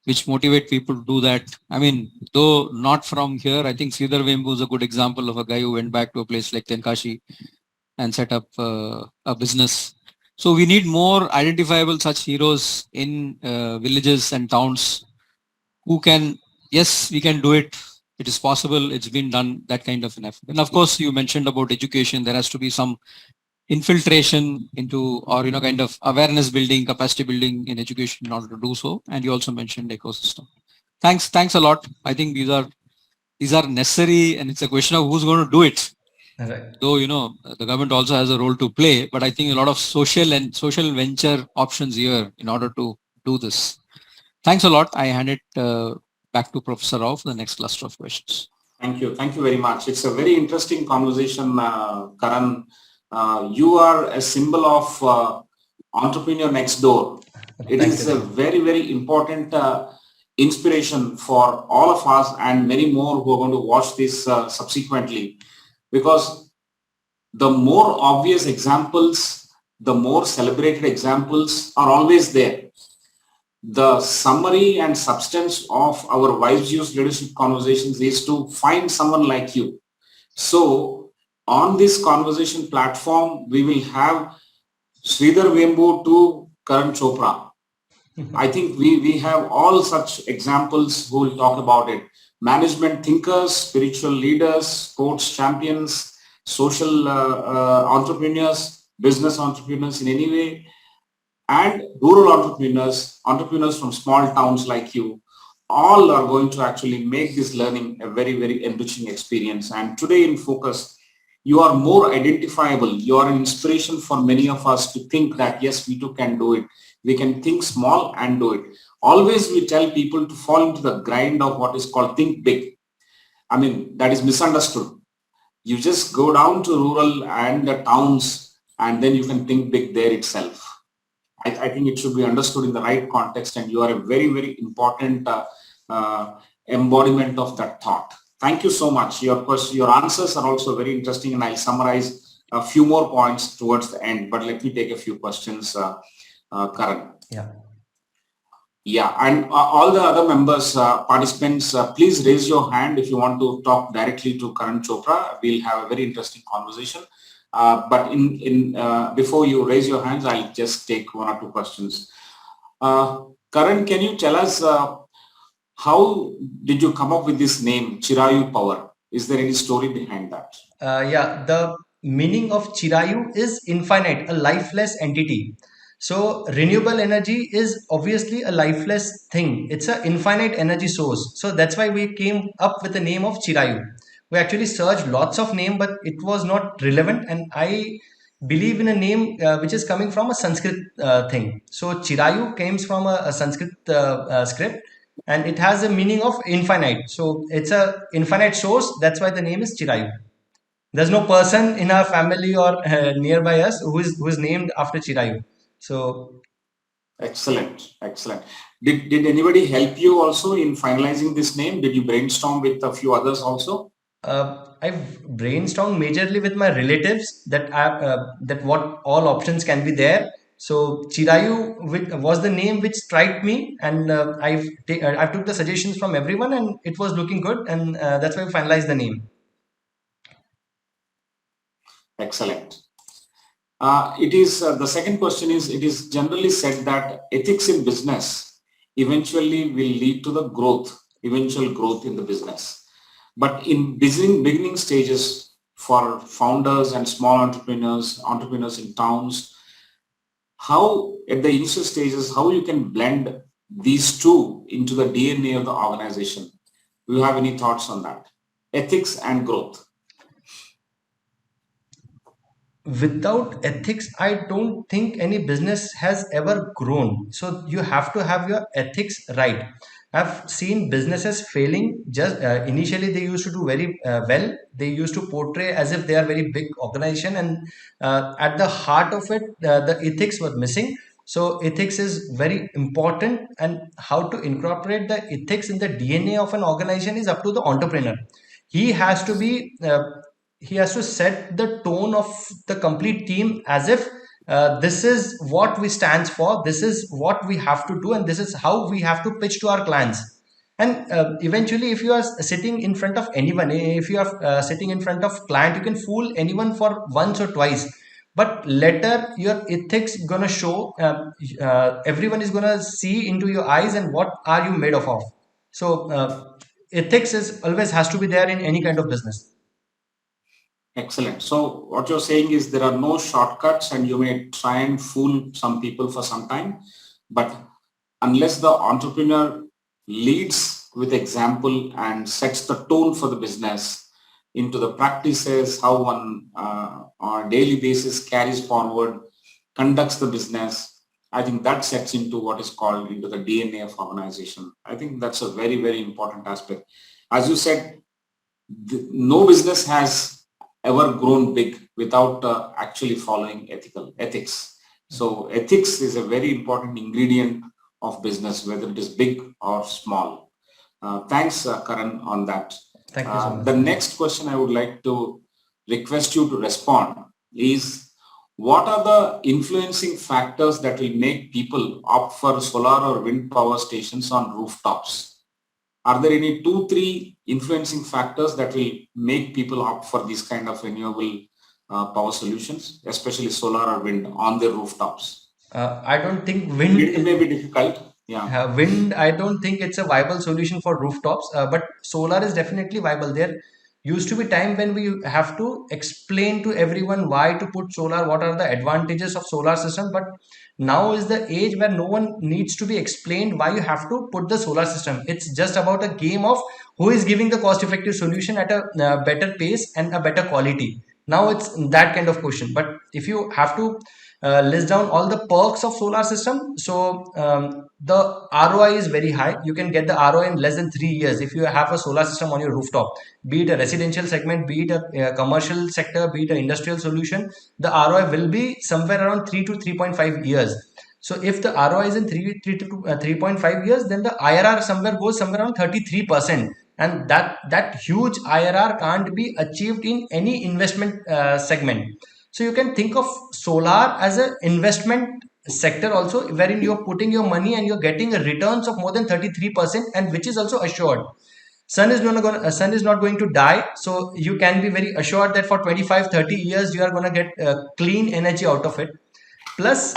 which motivate people to do that. I mean, though not from here, I think Sridhar Vembu is a good example of a guy who went back to a place like Tenkashi and set up a business. So we need more identifiable such heroes in villages and towns who can, yes, we can do it. It is possible. It's been done, that kind of an effort. And of course, you mentioned about education. There has to be some infiltration into, or, kind of awareness building, capacity building in education in order to do so. And you also mentioned ecosystem. Thanks a lot. I think these are necessary, and it's a question of who's going to do it. Right. Though, the government also has a role to play, but I think a lot of social venture options here in order to do this. Thanks a lot. I hand it back to Professor Rao for the next cluster of questions. Thank you. Thank you very much. It's a very interesting conversation, Karan. You are a symbol of entrepreneur next door. It Thank is you. a very, very important inspiration for all of us and many more who are going to watch this subsequently, because the more obvious examples, the more celebrated examples are always there. The summary and substance of our wise use leadership conversations is to find someone like you. So on this conversation platform, we will have Sridhar Vembu to Karan Chopda. I think we have all such examples who will talk about it. Management thinkers, spiritual leaders, sports champions, social entrepreneurs, business entrepreneurs in any way, and rural entrepreneurs from small towns like you, all are going to actually make this learning a very, very enriching experience. And today in Focus, you are more identifiable. You are an inspiration for many of us to think that, yes, we too can do it. We can think small and do it. Always we tell people to fall into the grind of what is called think big. I mean, that is misunderstood. You just go down to rural and the towns, and then you can think big there itself. I think it should be understood in the right context, and you are a very, very important embodiment of that thought. Thank you so much. Your answers are also very interesting, and I'll summarize a few more points towards the end, but let me take a few questions, Karan. Yeah. Yeah, and all the other members, participants, please raise your hand if you want to talk directly to Karan Chopda. We'll have a very interesting conversation. But before you raise your hands, I'll just take one or two questions. Karan, can you tell us how did you come up with this name, Chirayu Power? Is there any story behind that? Yeah, the meaning of Chirayu is infinite, a lifeless entity. So renewable energy is obviously a lifeless thing. It's an infinite energy source. So that's why we came up with the name of Chirayu. We actually searched lots of name, but it was not relevant. And I believe in a name which is coming from a Sanskrit thing. So Chirayu comes from a Sanskrit script, and it has a meaning of infinite. So it's a infinite source. That's why the name is Chirayu. There's no person in our family or nearby us who is named after Chirayu. So Excellent, excellent. Did anybody help you also in finalizing this name? Did you brainstorm with a few others also? I've brainstormed majorly with my relatives that what all options can be there. So Chirayu was the name which struck me, and I took the suggestions from everyone, and it was looking good, and that's why we finalized the name. Excellent. The second question is, it is generally said that ethics in business eventually will lead to the eventual growth in the business. But in beginning stages for founders and small entrepreneurs in towns, how at the initial stages, how you can blend these two into the DNA of the organization? Do you have any thoughts on that? ethics and growth? Without ethics, I don't think any business has ever grown. So you have to have your ethics right. I've seen businesses failing. Just initially, they used to do very well. They used to portray as if they are very big organization, and at the heart of it, the ethics were missing. So ethics is very important, and how to incorporate the ethics in the DNA of an organization is up to the entrepreneur. He has to be he has to set the tone of the complete team as if this is what we stands for, this is what we have to do, and this is how we have to pitch to our clients. And eventually, if you are sitting in front of anyone, if you are sitting in front of client, you can fool anyone for once or twice, but later your ethics gonna show. Everyone is gonna see into your eyes and what are you made of. So ethics is always has to be there in any kind of business. Excellent. So what you're saying is there are no shortcuts, and you may try and fool some people for some time, but unless the entrepreneur leads with example and sets the tone for the business into the practices, how one on a daily basis carries forward, conducts the business, I think that sets into what is called into the DNA of organization. I think that's a very, very important aspect. As you said, no business has ever grown big without actually following ethics. So ethics is a very important ingredient of business, whether it is big or small. Thanks, Karan, on that. Thank you so much. The next question I would like to request you to respond is, what are the influencing factors that will make people opt for solar or wind power stations on rooftops? Are there any 2, 3 influencing factors that will make people opt for these kind of renewable power solutions, especially solar or wind on their rooftops? I don't think wind It may be difficult. Yeah. wind, I don't think it's a viable solution for rooftops, but solar is definitely viable. There used to be time when we have to explain to everyone why to put solar, what are the advantages of solar system. But now is the age where no one needs to be explained why you have to put the solar system. It's just about a game of who is giving the cost effective solution at a better pace and a better quality. Now it's that kind of question. But if you have to list down all the perks of solar system, so the ROI is very high. You can get the ROI in less than 3 years if you have a solar system on your rooftop, be it a residential segment, be it a commercial sector, be it an industrial solution. The ROI will be somewhere around 3 to 3.5 years. So if the ROI is in 3 to 3.5 years, then the IRR somewhere goes somewhere around 33%. And that huge IRR can't be achieved in any investment segment. So you can think of solar as an investment sector also, wherein you're putting your money and you're getting a returns of more than 33%, and which is also assured. Sun is not going to die, so you can be very assured that for 25-30 years you are going to get clean energy out of it. Plus,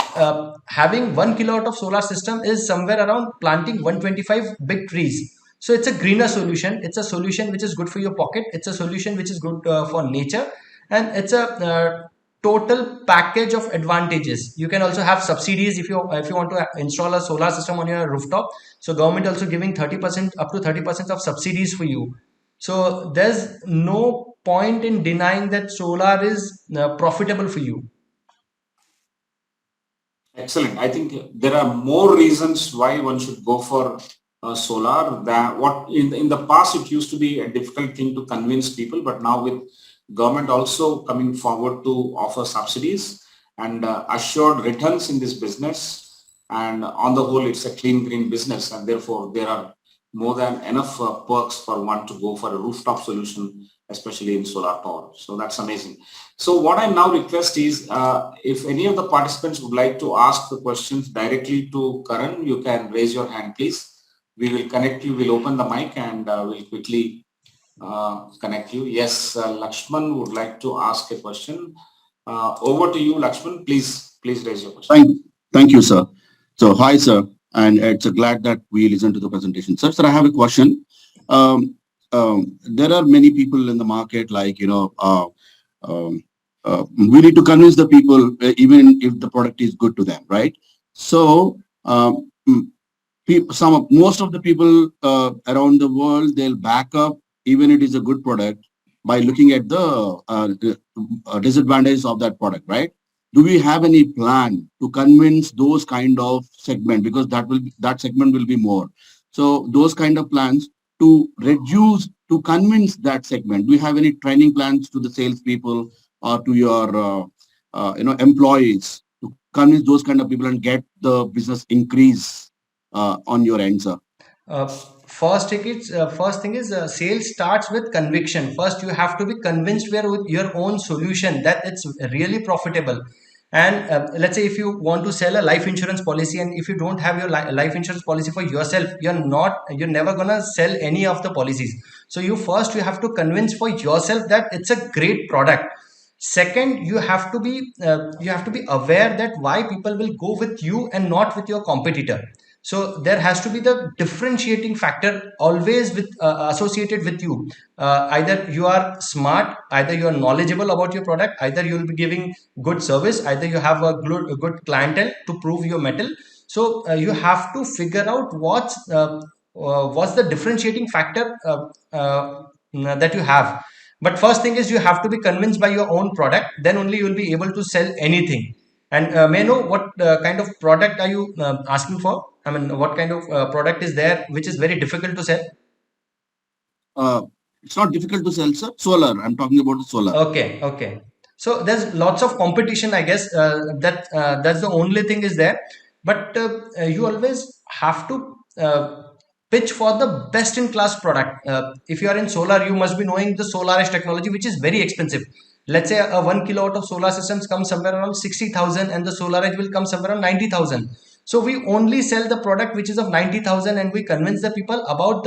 having 1 kilowatt of solar system is somewhere around planting 125 big trees. So it's a greener solution. It's a solution which is good for your pocket. It's a solution which is good for nature, and it's a total package of advantages. You can also have subsidies if you want to install a solar system on your rooftop. So government also giving 30% up to 30% of subsidies for you. So there's no point in denying that solar is profitable for you. Excellent. I think there are more reasons why one should go for solar than what in the past it used to be a difficult thing to convince people, but now with government also coming forward to offer subsidies and assured returns in this business, and on the whole it's a clean green business, and therefore there are more than enough perks for one to go for a rooftop solution, especially in solar power. So that's amazing. So what I now request is, if any of the participants would like to ask the questions directly to Karan, you can raise your hand, please. We will connect you. We'll open the mic and we'll quickly connect you. Yes, Lakshman would like to ask a question. Over to you, Lakshman. Please raise your question. Thank you, sir. So, hi, sir, and it's glad that we listen to the presentation. Sir, I have a question. There are many people in the market, like, we need to convince the people, even if the product is good to them, right? So, most of the people around the world, they'll back up even it is a good product, by looking at the disadvantages of that product, right? Do we have any plan to convince those kind of segment, because that segment will be more. So those kind of plans to reduce, to convince that segment. Do you have any training plans to the salespeople or to your employees to convince those kind of people and get the business increase on your end, sir? First thing is sales starts with conviction. First, you have to be convinced with your own solution that it's really profitable. And let's say if you want to sell a life insurance policy, and if you don't have your life insurance policy for yourself, you're never gonna sell any of the policies. So you have to convince for yourself that it's a great product. Second, you have to be aware that why people will go with you and not with your competitor. So there has to be the differentiating factor always with associated with you. Either you are smart, either you are knowledgeable about your product, either you will be giving good service, either you have a good clientele to prove your metal. So you have to figure out what's the differentiating factor that you have. But first thing is you have to be convinced by your own product. Then only you will be able to sell anything. And may I know what kind of product are you asking for? I mean, what kind of product is there which is very difficult to sell? Uh, it's not difficult to sell, sir. Solar. I'm talking about the solar. Okay, okay. So there's lots of competition, I guess. That's the only thing is there. But you always have to pitch for the best in class product. If you are in solar, you must be knowing the SolarEdge technology, which is very expensive. Let's say a 1 kilowatt of solar systems comes somewhere around 60,000, and the SolarEdge will come somewhere around 90,000. So we only sell the product which is of 90,000, and we convince the people about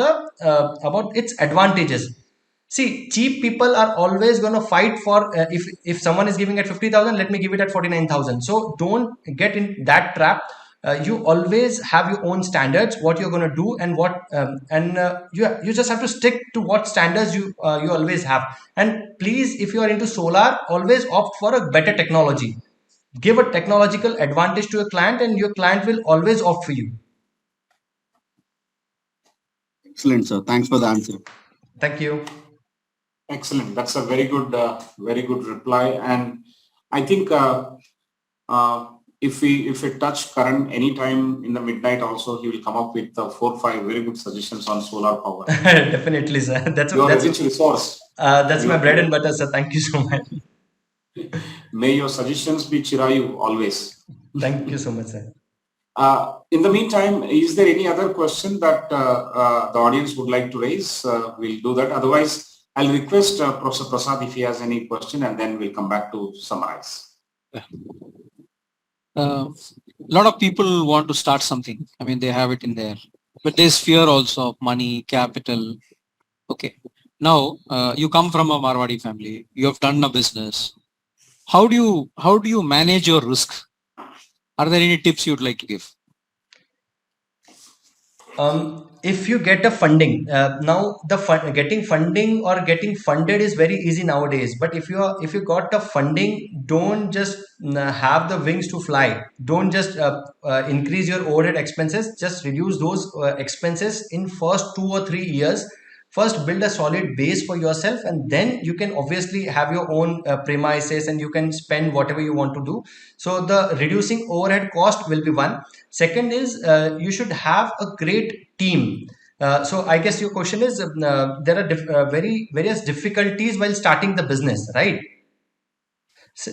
its advantages. See, cheap people are always going to fight for if someone is giving at 50,000, let me give it at 49,000. So don't get in that trap. You always have your own standards, what you're going to do, and you just have to stick to what standards you always have. And please, if you are into solar, always opt for a better technology. Give a technological advantage to a client, and your client will always opt for you. Excellent, sir. Thanks for the answer. Thank you. Excellent. That's a very good reply. And I think if we touch Karan anytime in the midnight, also he will come up with 4 or 5 very good suggestions on solar power. Definitely, sir. That's You are a rich resource. that's my bread and butter, sir. Thank you so much. May your suggestions be Chirayu always. Thank you so much, sir. In the meantime, is there any other question that the audience would like to raise? We'll do that. Otherwise, I'll request Professor Prasad if he has any question, and then we'll come back to summarize. A lot of people want to start something. I mean, they have it in there, but there's fear also of money, capital. Okay. Now, you come from a Marwadi family. You have done a business. How do you manage your risk? Are there any tips you'd like to give? If you get a funding, now getting funding or getting funded is very easy nowadays. But if you got the funding, don't just have the wings to fly. Don't just increase your overhead expenses. Just reduce those expenses in first 2 or 3 years. First build a solid base for yourself, and then you can obviously have your own premises, and you can spend whatever you want to do. So the reducing overhead cost will be one. Second is you should have a great team. So I guess your question is there are various difficulties while starting the business, right?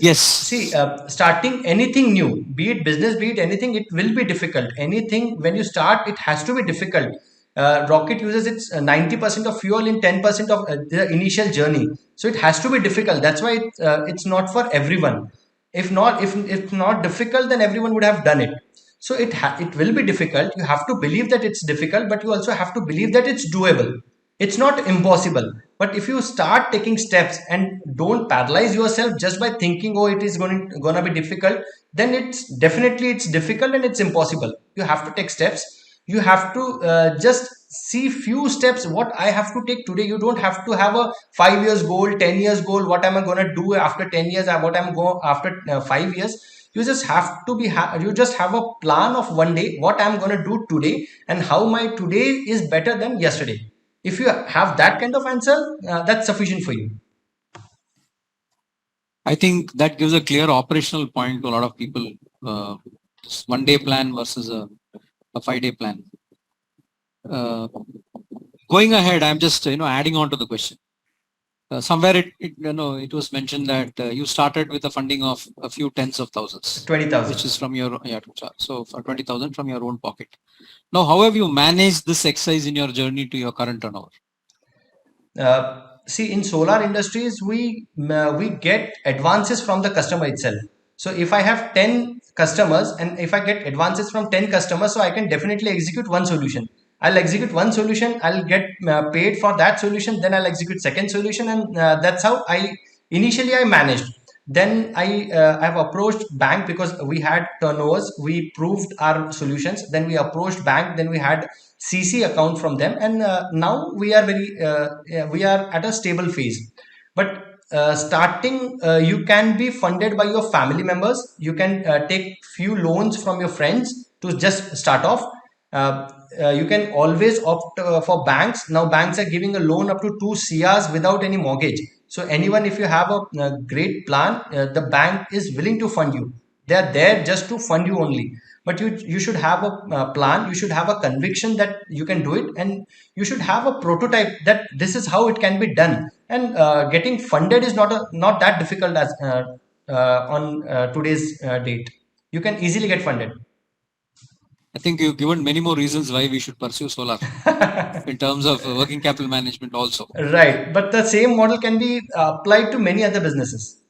Yes. See, starting anything new, be it business, be it anything, it will be difficult. Anything, when you start, it has to be difficult. Rocket uses its 90% of fuel in 10% of the initial journey. So it has to be difficult. That's why it's not for everyone. If not difficult, then everyone would have done it. So it will be difficult. You have to believe that it's difficult, but you also have to believe that it's doable. It's not impossible. But if you start taking steps and don't paralyze yourself just by thinking, oh, it is gonna be difficult, then it's difficult and it's impossible. You have to take steps. You have to just see few steps what I have to take today. You don't have to have a 5 years goal, 10 years goal. What am I gonna do after 10 years? What I'm going after 5 years? You just have to you just have a plan of one day what I'm gonna do today and how my today is better than yesterday. If you have that kind of answer, that's sufficient for you. I think that gives a clear operational point to a lot of people. This 1 day plan versus a 5 day plan. Uh, Going ahead, I'm just adding on to the question. Somewhere it was mentioned that you started with a funding of a few tens of thousands, 20,000. which is from your so for 20,000 from your own pocket. Now, how have you managed this exercise in your journey to your current turnover? See, in solar industries, we get advances from the customer itself. So if I have 10 customers and if I get advances from 10 customers, so I can definitely execute one solution. I'll execute one solution, I'll get paid for that solution, then I'll execute second solution, and that's how I managed. Then I've approached bank because we had turnovers, we proved our solutions, then we approached bank, then we had CC account from them, and now we are at a stable phase. But starting, you can be funded by your family members, you can take few loans from your friends to just start off. You can always opt for banks. Now banks are giving a loan up to 2 CRs without any mortgage. So anyone, if you have a great plan, the bank is willing to fund you. They are there just to fund you only. But you should have a plan. You should have a conviction that you can do it, and you should have a prototype that this is how it can be done. And getting funded is not that difficult as on today's date. You can easily get funded. I think you've given many more reasons why we should pursue solar in terms of working capital management also. Right, but the same model can be applied to many other businesses.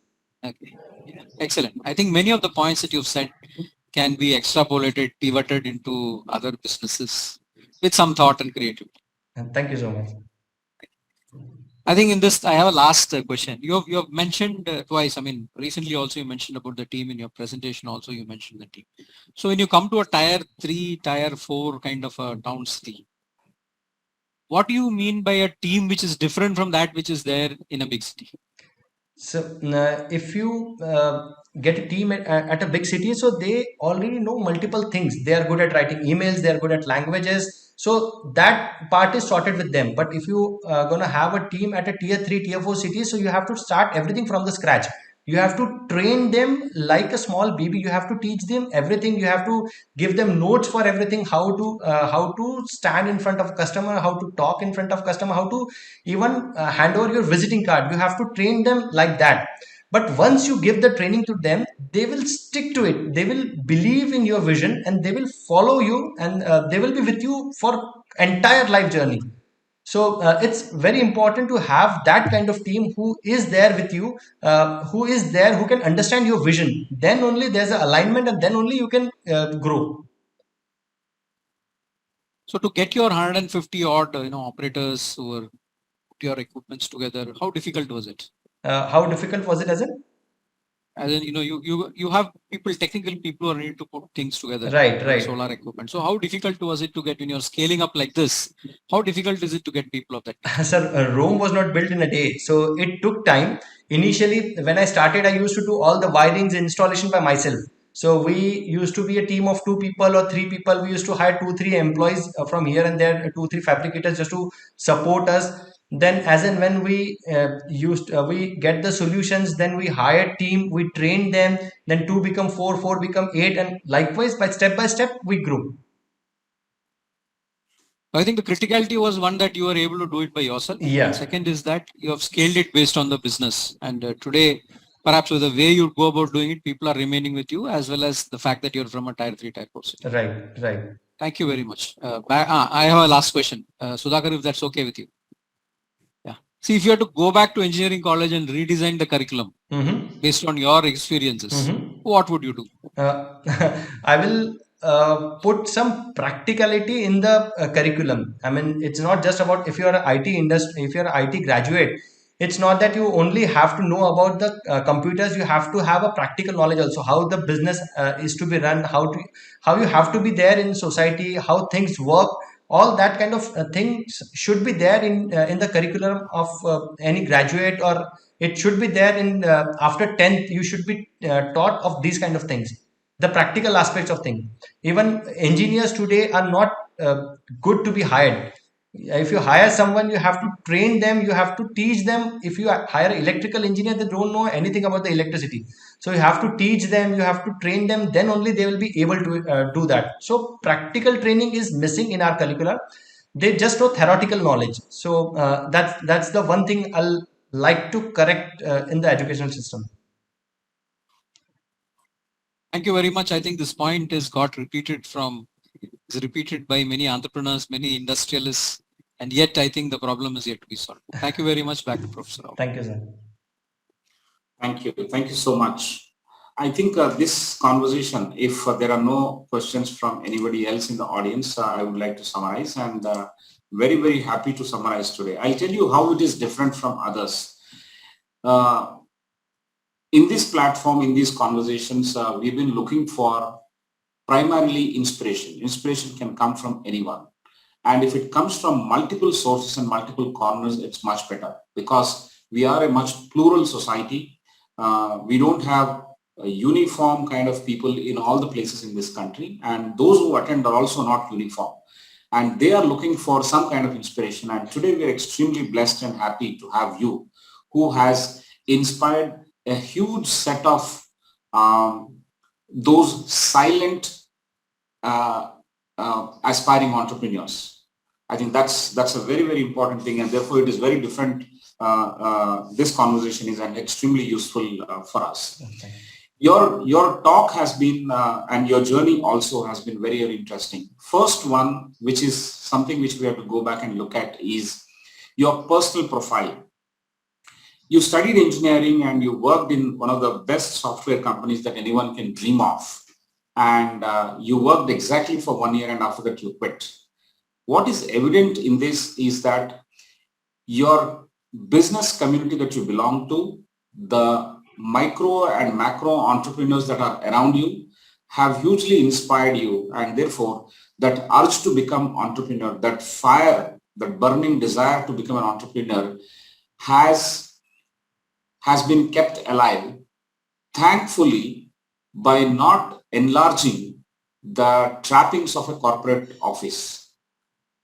Okay. Yeah. Excellent. I think many of the points that you've said can be extrapolated, pivoted into other businesses with some thought and creativity. And thank you so much. I think in this, I have a last question. You have mentioned twice. I mean, recently also you mentioned about the team in your presentation. Also, you mentioned the team. So when you come to a tier 3, tier 4 kind of a town city, what do you mean by a team which is different from that which is there in a big city? So if you get a team at a big city, so they already know multiple things. They are good at writing emails. They are good at languages. So that part is sorted with them. But if you gonna have a team at a tier 3, tier 4 city, so you have to start everything from the scratch. You have to train them like a small baby. You have to teach them everything. You have to give them notes for everything, how to stand in front of customer, how to talk in front of customer, how to even hand over your visiting card. You have to train them like that. But once you give the training to them, they will stick to it, they will believe in your vision, and they will follow you, and they will be with you for entire life journey. So it's very important to have that kind of team who is there with you, who is there, who can understand your vision. Then only there's an alignment, and then only you can grow. So to get your 150 odd, operators who are put your equipments together, how difficult was it? How difficult was it, as in? As in, you have people, technical people who need to put things together, Right. solar equipment. So how difficult was it to get when you're scaling up like this? How difficult is it to get people of that nature? Sir, Rome was not built in a day, so it took time. Initially, when I started, I used to do all the wirings installation by myself. So we used to be a team of 2 people or 3 people. We used to hire 2, 3 employees from here and there, 2, 3 fabricators just to support us. Then, as and when we get the solutions, then we hire team, we train them. Then 2 become 4, 4 become 8, and likewise, by step, we grew. I think the criticality was one that you were able to do it by yourself. Yeah. And second is that you have scaled it based on the business. And today, perhaps with the way you go about doing it, people are remaining with you, as well as the fact that you're from a tier 3, tier 4 city. Right. Thank you very much. I have a last question. Sudhakar, if that's okay with you. Yeah. See, if you have to go back to engineering college and redesign the curriculum based on your experiences, what would you do? I will put some practicality in the curriculum. I mean, it's not just about if you're an IT industry, if you're an IT graduate, it's not that you only have to know about the computers. You have to have a practical knowledge also, how the business is to be run, how you have to be there in society, how things work. All that kind of things should be there in the curriculum of any graduate, or it should be there in after 10th. You should be taught of these kind of things, the practical aspects of things. Even engineers today are not good to be hired. If you hire someone, you have to train them, you have to teach them. If you hire an electrical engineer, they don't know anything about the electricity. So you have to teach them, you have to train them, then only they will be able to do that. So practical training is missing in our curricula. They just know theoretical knowledge. So that's the one thing I'll like to correct in the educational system. Thank you very much. I think this point is repeated by many entrepreneurs, many industrialists, and yet I think the problem is yet to be solved. Thank you very much. Back to Professor Rao. Thank you, sir. Thank you. Thank you so much. I think this conversation, if there are no questions from anybody else in the audience, I would like to summarize, and very, very happy to summarize today. I'll tell you how it is different from others. In this platform, in these conversations, we've been looking for primarily inspiration. Inspiration can come from anyone. And if it comes from multiple sources and multiple corners, it's much better because we are a much plural society. We don't have a uniform kind of people in all the places in this country. And those who attend are also not uniform. And they are looking for some kind of inspiration. And today we are extremely blessed and happy to have you who has inspired a huge set of those silent aspiring entrepreneurs. I think that's a very, very important thing, and therefore it is very different. This conversation is an extremely useful for us. Okay. Your talk has been and your journey also has been very, very interesting. First one, which is something which we have to go back and look at, is your personal profile. You studied engineering and you worked in one of the best software companies that anyone can dream of. And you worked exactly for 1 year and after that you quit. What is evident in this is that your business community that you belong to, the micro and macro entrepreneurs that are around you have hugely inspired you, and therefore that urge to become entrepreneur, that fire, that burning desire to become an entrepreneur has been kept alive, thankfully, by not enlarging the trappings of a corporate office.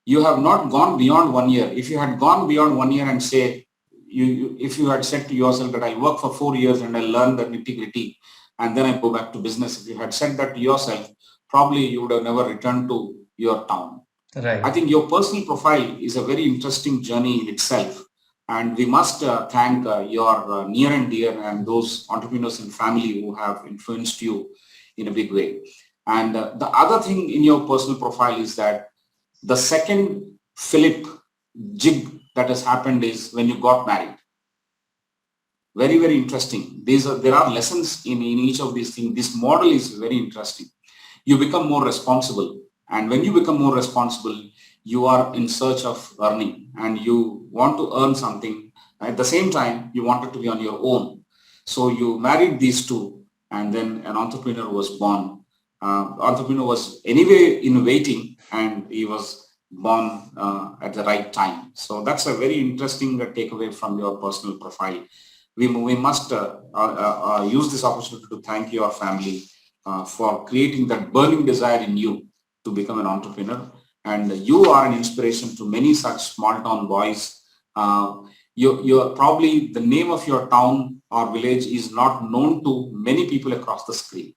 You have not gone beyond 1 year. If you had gone beyond 1 year and say, if you had said to yourself that I'll work for 4 years and I'll learn the nitty-gritty and then I go back to business, if you had said that to yourself, probably you would have never returned to your town. Right. I think your personal profile is a very interesting journey in itself. And we must thank your near and dear and those entrepreneurs and family who have influenced you in a big way. And the other thing in your personal profile is that the second Philip jig that has happened is when you got married. Very, very interesting. There are lessons in each of these things. This model is very interesting. You become more responsible. And when you become more responsible, you are in search of earning and you want to earn something. At the same time, you want it to be on your own. So you married these two and then an entrepreneur was born. Entrepreneur was anyway in waiting and he was born at the right time. So that's a very interesting takeaway from your personal profile. We must use this opportunity to thank your family for creating that burning desire in you to become an entrepreneur. And you are an inspiration to many such small town boys. You're probably the name of your town or village is not known to many people across the screen.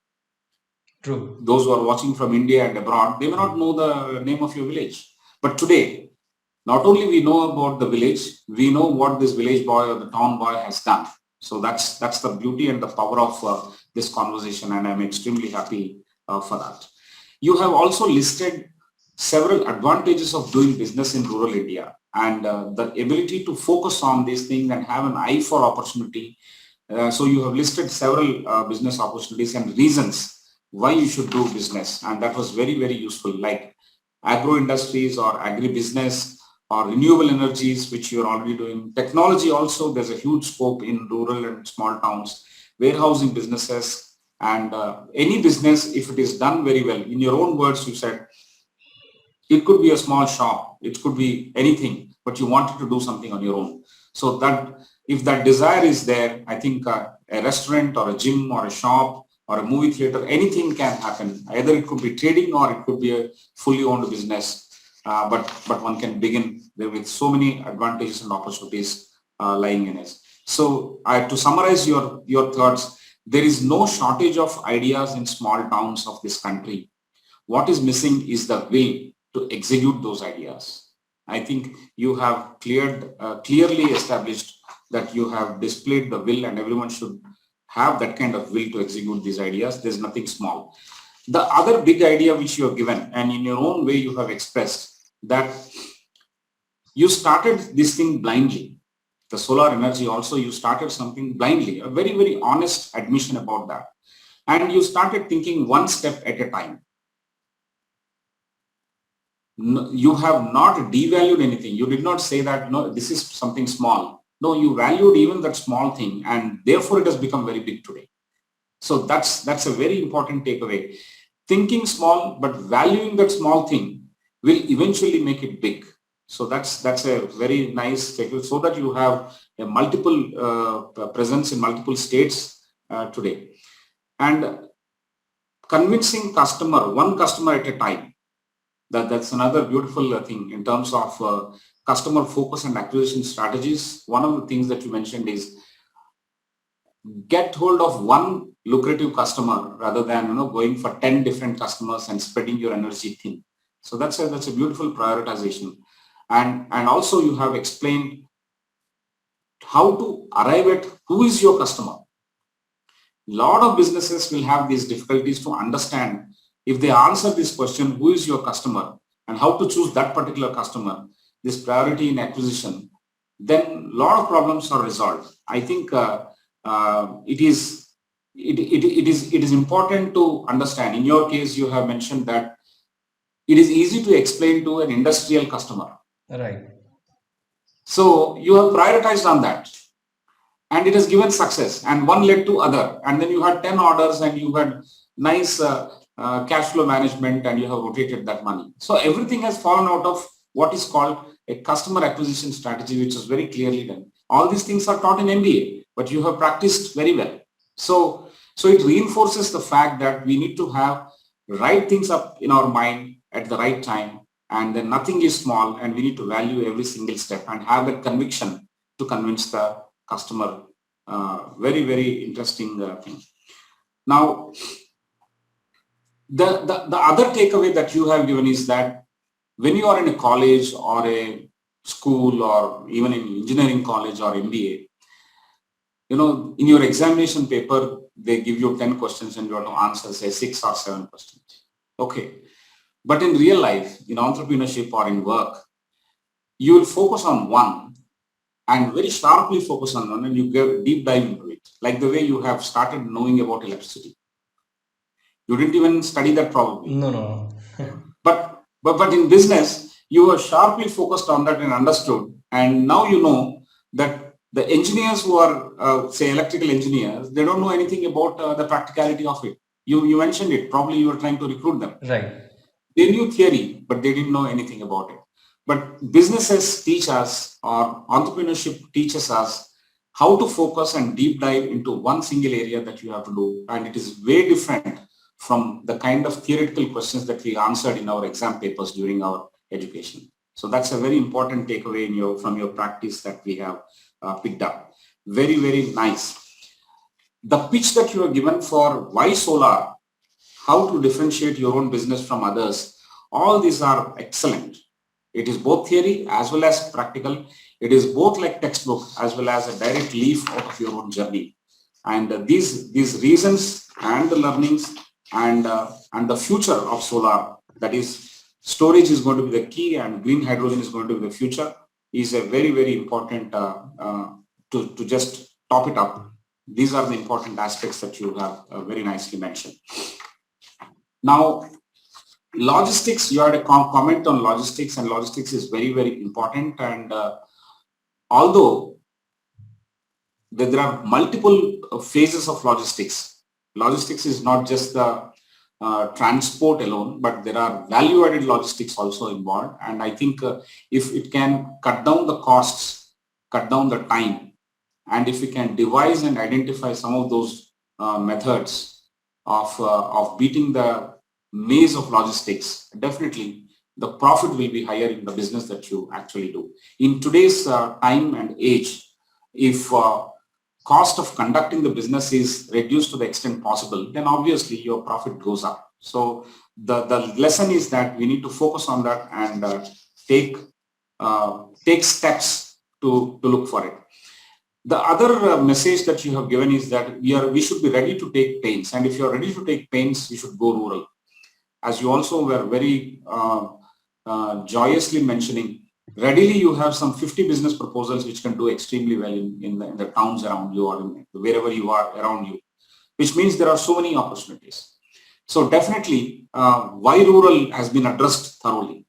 True. Those who are watching from India and abroad, they may not know the name of your village. But today, not only we know about the village, we know what this village boy or the town boy has done. So that's the beauty and the power of this conversation, and I'm extremely happy for that. You have also listed several advantages of doing business in rural India and the ability to focus on these things and have an eye for opportunity. So you have listed several business opportunities and reasons why you should do business, and that was very, very useful, like agro industries or agribusiness or renewable energies, which you're already doing. Technology also, there's a huge scope in rural and small towns, warehousing businesses, and any business, if it is done very well. In your own words, you said, it could be a small shop, it could be anything, but you wanted to do something on your own. So that if that desire is there, I think a restaurant or a gym or a shop or a movie theater, anything can happen. Either it could be trading or it could be a fully owned business. but one can begin there with so many advantages and opportunities lying in it. So to summarize your thoughts, there is no shortage of ideas in small towns of this country. What is missing is the will to execute those ideas. I think you have clearly established that you have displayed the will, and everyone should have that kind of will to execute these ideas. There's nothing small. The other big idea which you have given, and in your own way you have expressed, that you started this thing blindly. The solar energy also, you started something blindly, a very, very honest admission about that. And you started thinking one step at a time. You have not devalued anything. You did not say that, no, this is something small. No, you valued even that small thing, and therefore it has become very big today. So that's a very important takeaway. Thinking small, but valuing that small thing will eventually make it big. So that's a very nice takeaway, so that you have a multiple presence in multiple states today. And convincing one customer at a time. That's another beautiful thing in terms of customer focus and acquisition strategies. One of the things that you mentioned is get hold of one lucrative customer rather than going for 10 different customers and spreading your energy thin. So that's a beautiful prioritization. And also you have explained how to arrive at who is your customer. A lot of businesses will have these difficulties to understand if they answer this question, who is your customer, and how to choose that particular customer, this priority in acquisition, then a lot of problems are resolved. I think it is important to understand. In your case, you have mentioned that it is easy to explain to an industrial customer. Right. So you have prioritized on that, and it has given success, and one led to other, and then you had 10 orders and you had nice cash flow management, and you have rotated that money. So everything has fallen out of what is called a customer acquisition strategy, which is very clearly done. All these things are taught in MBA, but you have practiced very well. So it reinforces the fact that we need to have right things up in our mind at the right time, and then nothing is small, and we need to value every single step and have that conviction to convince the customer. Very, very interesting thing. Now, the other takeaway that you have given is that when you are in a college or a school or even in engineering college or MBA, in your examination paper, they give you 10 questions and you have to answer, say, 6 or 7 questions. Okay. But in real life, in entrepreneurship or in work, you will focus on one and very sharply focus on one, and you get deep dive into it, like the way you have started knowing about electricity. You didn't even study that probably. No. But in business, you were sharply focused on that and understood. And now you know that the engineers who are, say, electrical engineers, they don't know anything about the practicality of it. You mentioned it. Probably you were trying to recruit them. Right. They knew theory, but they didn't know anything about it. But businesses teach us, or entrepreneurship teaches us, how to focus and deep dive into one single area that you have to do. And it is way different from the kind of theoretical questions that we answered in our exam papers during our education. So that's a very important takeaway from your practice that we have picked up. Very, very nice. The pitch that you have given for why solar, how to differentiate your own business from others, all these are excellent. It is both theory as well as practical. It is both like textbook as well as a direct leaf out of your own journey. And these reasons and the learnings and the future of solar, that is, storage is going to be the key and green hydrogen is going to be the future, is a very, very important to just top it up. These are the important aspects that you have very nicely mentioned. Now, logistics, you had a comment on logistics, and logistics is very, very important. And although there are multiple phases of logistics, logistics is not just the transport alone, but there are value-added logistics also involved. And I think if it can cut down the costs, cut down the time, and if we can devise and identify some of those methods of beating the maze of logistics, definitely the profit will be higher in the business that you actually do. In today's time and age, if cost of conducting the business is reduced to the extent possible, then obviously your profit goes up. So the lesson is that we need to focus on that and take steps to look for it. The other message that you have given is that we should be ready to take pains, and if you are ready to take pains, you should go rural. As you also were very joyously mentioning, readily you have some 50 business proposals which can do extremely well in the towns around you or wherever you are around you, which means there are so many opportunities. So definitely, why rural has been addressed thoroughly.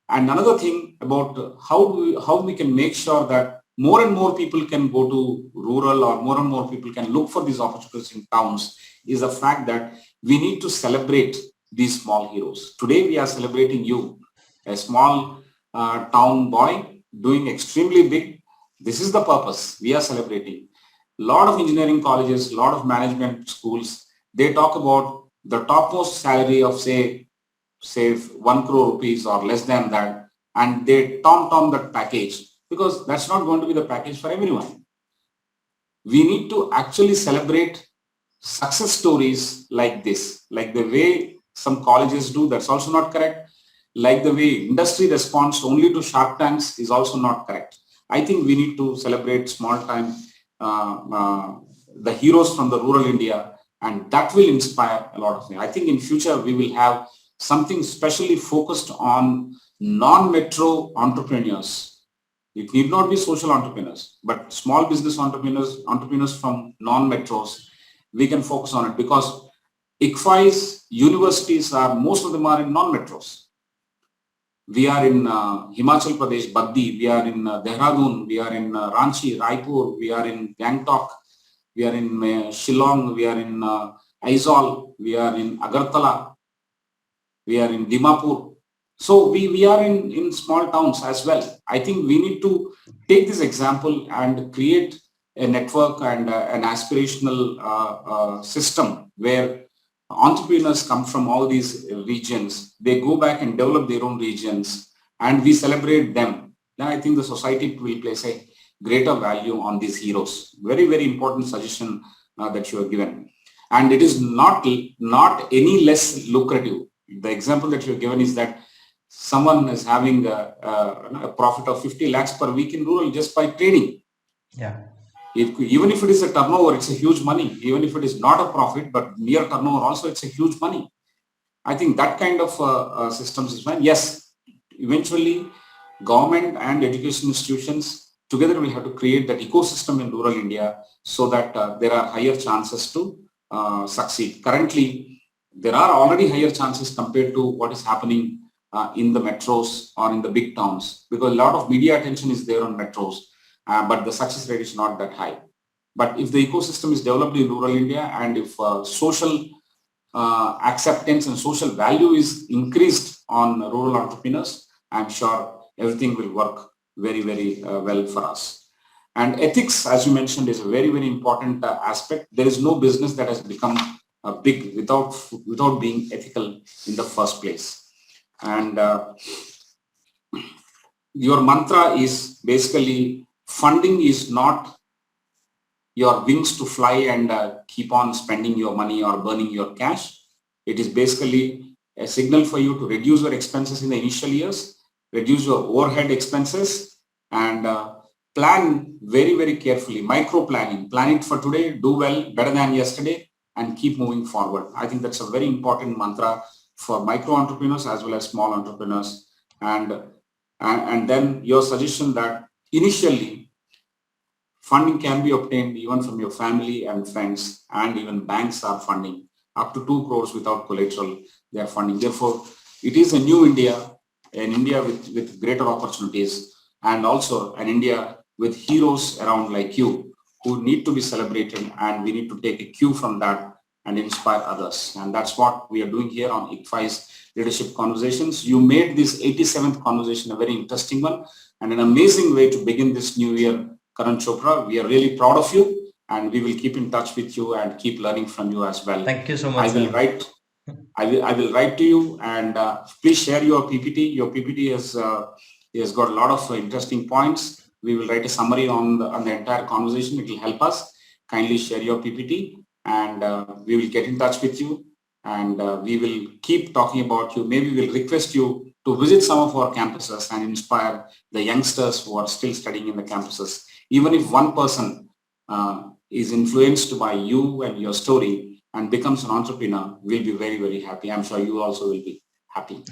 And another thing about how we can make sure that more and more people can go to rural, or more and more people can look for these opportunities in towns, is the fact that we need to celebrate these small heroes. Today we are celebrating you, a small town boy doing extremely big. This is the purpose. We are celebrating. A lot of engineering colleges, a lot of management schools, they talk about the topmost salary of say 1 crore rupees or less than that, and they tom that package, because that's not going to be the package for everyone. We need to actually celebrate success stories like this, like the way some colleges do. That's also not correct. Like the way industry responds only to Shark Tanks is also not correct. I think we need to celebrate small time, the heroes from the rural India, and that will inspire a lot of things. I think in future we will have something specially focused on non-metro entrepreneurs. It need not be social entrepreneurs, but small business entrepreneurs from non-metros. We can focus on it because IFCAI's universities most of them are in non-metros. We are in Himachal Pradesh, Baddi. We are in Dehradun. We are in Ranchi, Raipur. We are in Gangtok. We are in Shillong. We are in Aizawl. We are in Agartala. We are in Dimapur. So we are in small towns as well. I think we need to take this example and create a network and an aspirational system where entrepreneurs come from all these regions. They go back and develop their own regions, and we celebrate them. Then I think the society will place a greater value on these heroes. Very, very important suggestion that you have given. And it is not any less lucrative. The example that you have given is that someone is having a profit of 50 lakhs per week in rural just by trading. Yeah. Even if it is a turnover, it's a huge money. Even if it is not a profit, but near turnover also, it's a huge money. I think that kind of systems is fine. Yes, eventually government and education institutions together will have to create that ecosystem in rural India so that there are higher chances to succeed. Currently, there are already higher chances compared to what is happening in the metros or in the big towns, because a lot of media attention is there on metros. But the success rate is not that high. But if the ecosystem is developed in rural India, and if social acceptance and social value is increased on rural entrepreneurs, I'm sure everything will work very, very well for us. And ethics, as you mentioned, is a very, very important aspect. There is no business that has become big without being ethical in the first place. And your mantra is basically, funding is not your wings to fly and keep on spending your money or burning your cash. It is basically a signal for you to reduce your expenses in the initial years, reduce your overhead expenses, and plan very, very carefully. Micro planning. Plan it for today, do well, better than yesterday, and keep moving forward. I think that's a very important mantra for micro entrepreneurs as well as small entrepreneurs. And then your suggestion that initially funding can be obtained even from your family and friends, and even banks are funding up to 2 crores without collateral. They are funding. Therefore, it is a new India, an India with greater opportunities, and also an India with heroes around like you who need to be celebrated, and we need to take a cue from that and inspire others. And that's what we are doing here on IFCAI's Leadership Conversations. You made this 87th conversation a very interesting one and an amazing way to begin this new year, Karan Chopda. We are really proud of you, and we will keep in touch with you and keep learning from you as well. Thank you so much, I will sir. write I will write to you, and please share your PPT. Your PPT has got a lot of interesting points. We will write a summary on the entire conversation. It will help us. Kindly share your PPT, and we will get in touch with you, and we will keep talking about you. Maybe we'll request you to visit some of our campuses and inspire the youngsters who are still studying in the campuses. Even if one person is influenced by you and your story and becomes an entrepreneur, we'll be very, very happy. I'm sure you also will be happy.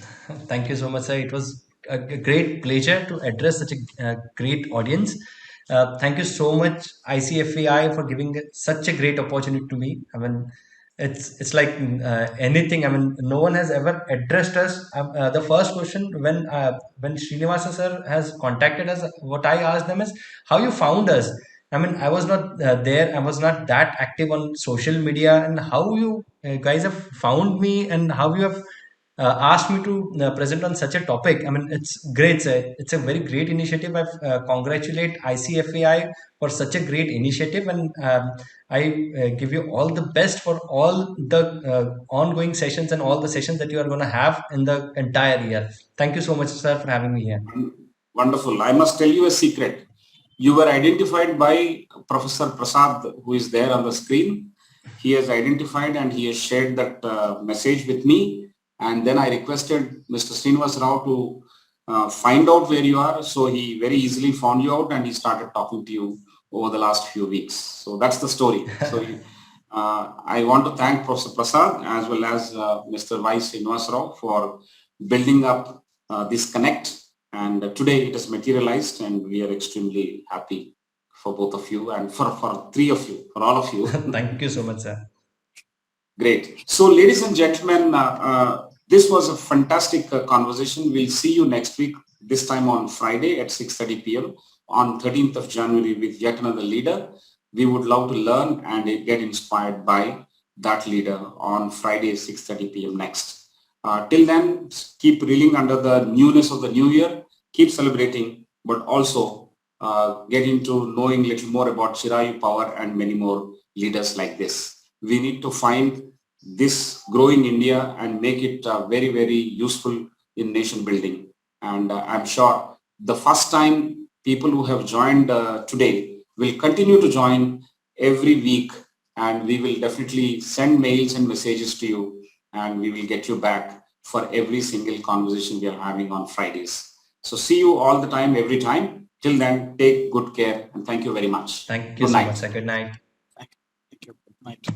Thank you so much, sir. It was a great pleasure to address such a great audience. Thank you so much, ICFAI, for giving such a great opportunity to me. I mean, it's like anything. I mean, no one has ever addressed us. The first question when Srinivasa sir has contacted us, what I asked them is, "How you found us?" I mean, I was not there. I was not that active on social media, and how you guys have found me, and how you have asked me to present on such a topic. I mean, it's great, sir. It's a very great initiative. I congratulate ICFAI for such a great initiative, and I give you all the best for all the ongoing sessions and all the sessions that you are going to have in the entire year. Thank you so much, sir, for having me here. Wonderful. I must tell you a secret. You were identified by Professor Prasad, who is there on the screen. He has identified and he has shared that message with me. And then I requested Mr. Srinivas Rao to find out where you are. So he very easily found you out and he started talking to you over the last few weeks. So that's the story. So I want to thank Professor Prasad as well as Mr. Y. Srinivas Rao for building up this connect. And today it has materialized, and we are extremely happy for both of you and for three of you, for all of you. Thank you so much, sir. Great. So, ladies and gentlemen, this was a fantastic conversation. We'll see you next week, this time on Friday at 6:30 p.m. on 13th of January with yet another leader. We would love to learn and get inspired by that leader on Friday, 6:30 p.m. next. Till then, keep reeling under the newness of the new year, keep celebrating, but also get into knowing a little more about Chirayu Power and many more leaders like this. We need to find this growing India and make it very, very useful in nation building. And I'm sure the first time people who have joined today will continue to join every week, and we will definitely send mails and messages to you, and we will get you back for every single conversation we are having on Fridays. So see you all the time, every time. Till then, take good care and thank you very much. Thank you so much, sir. Good night. Thank you. Good night.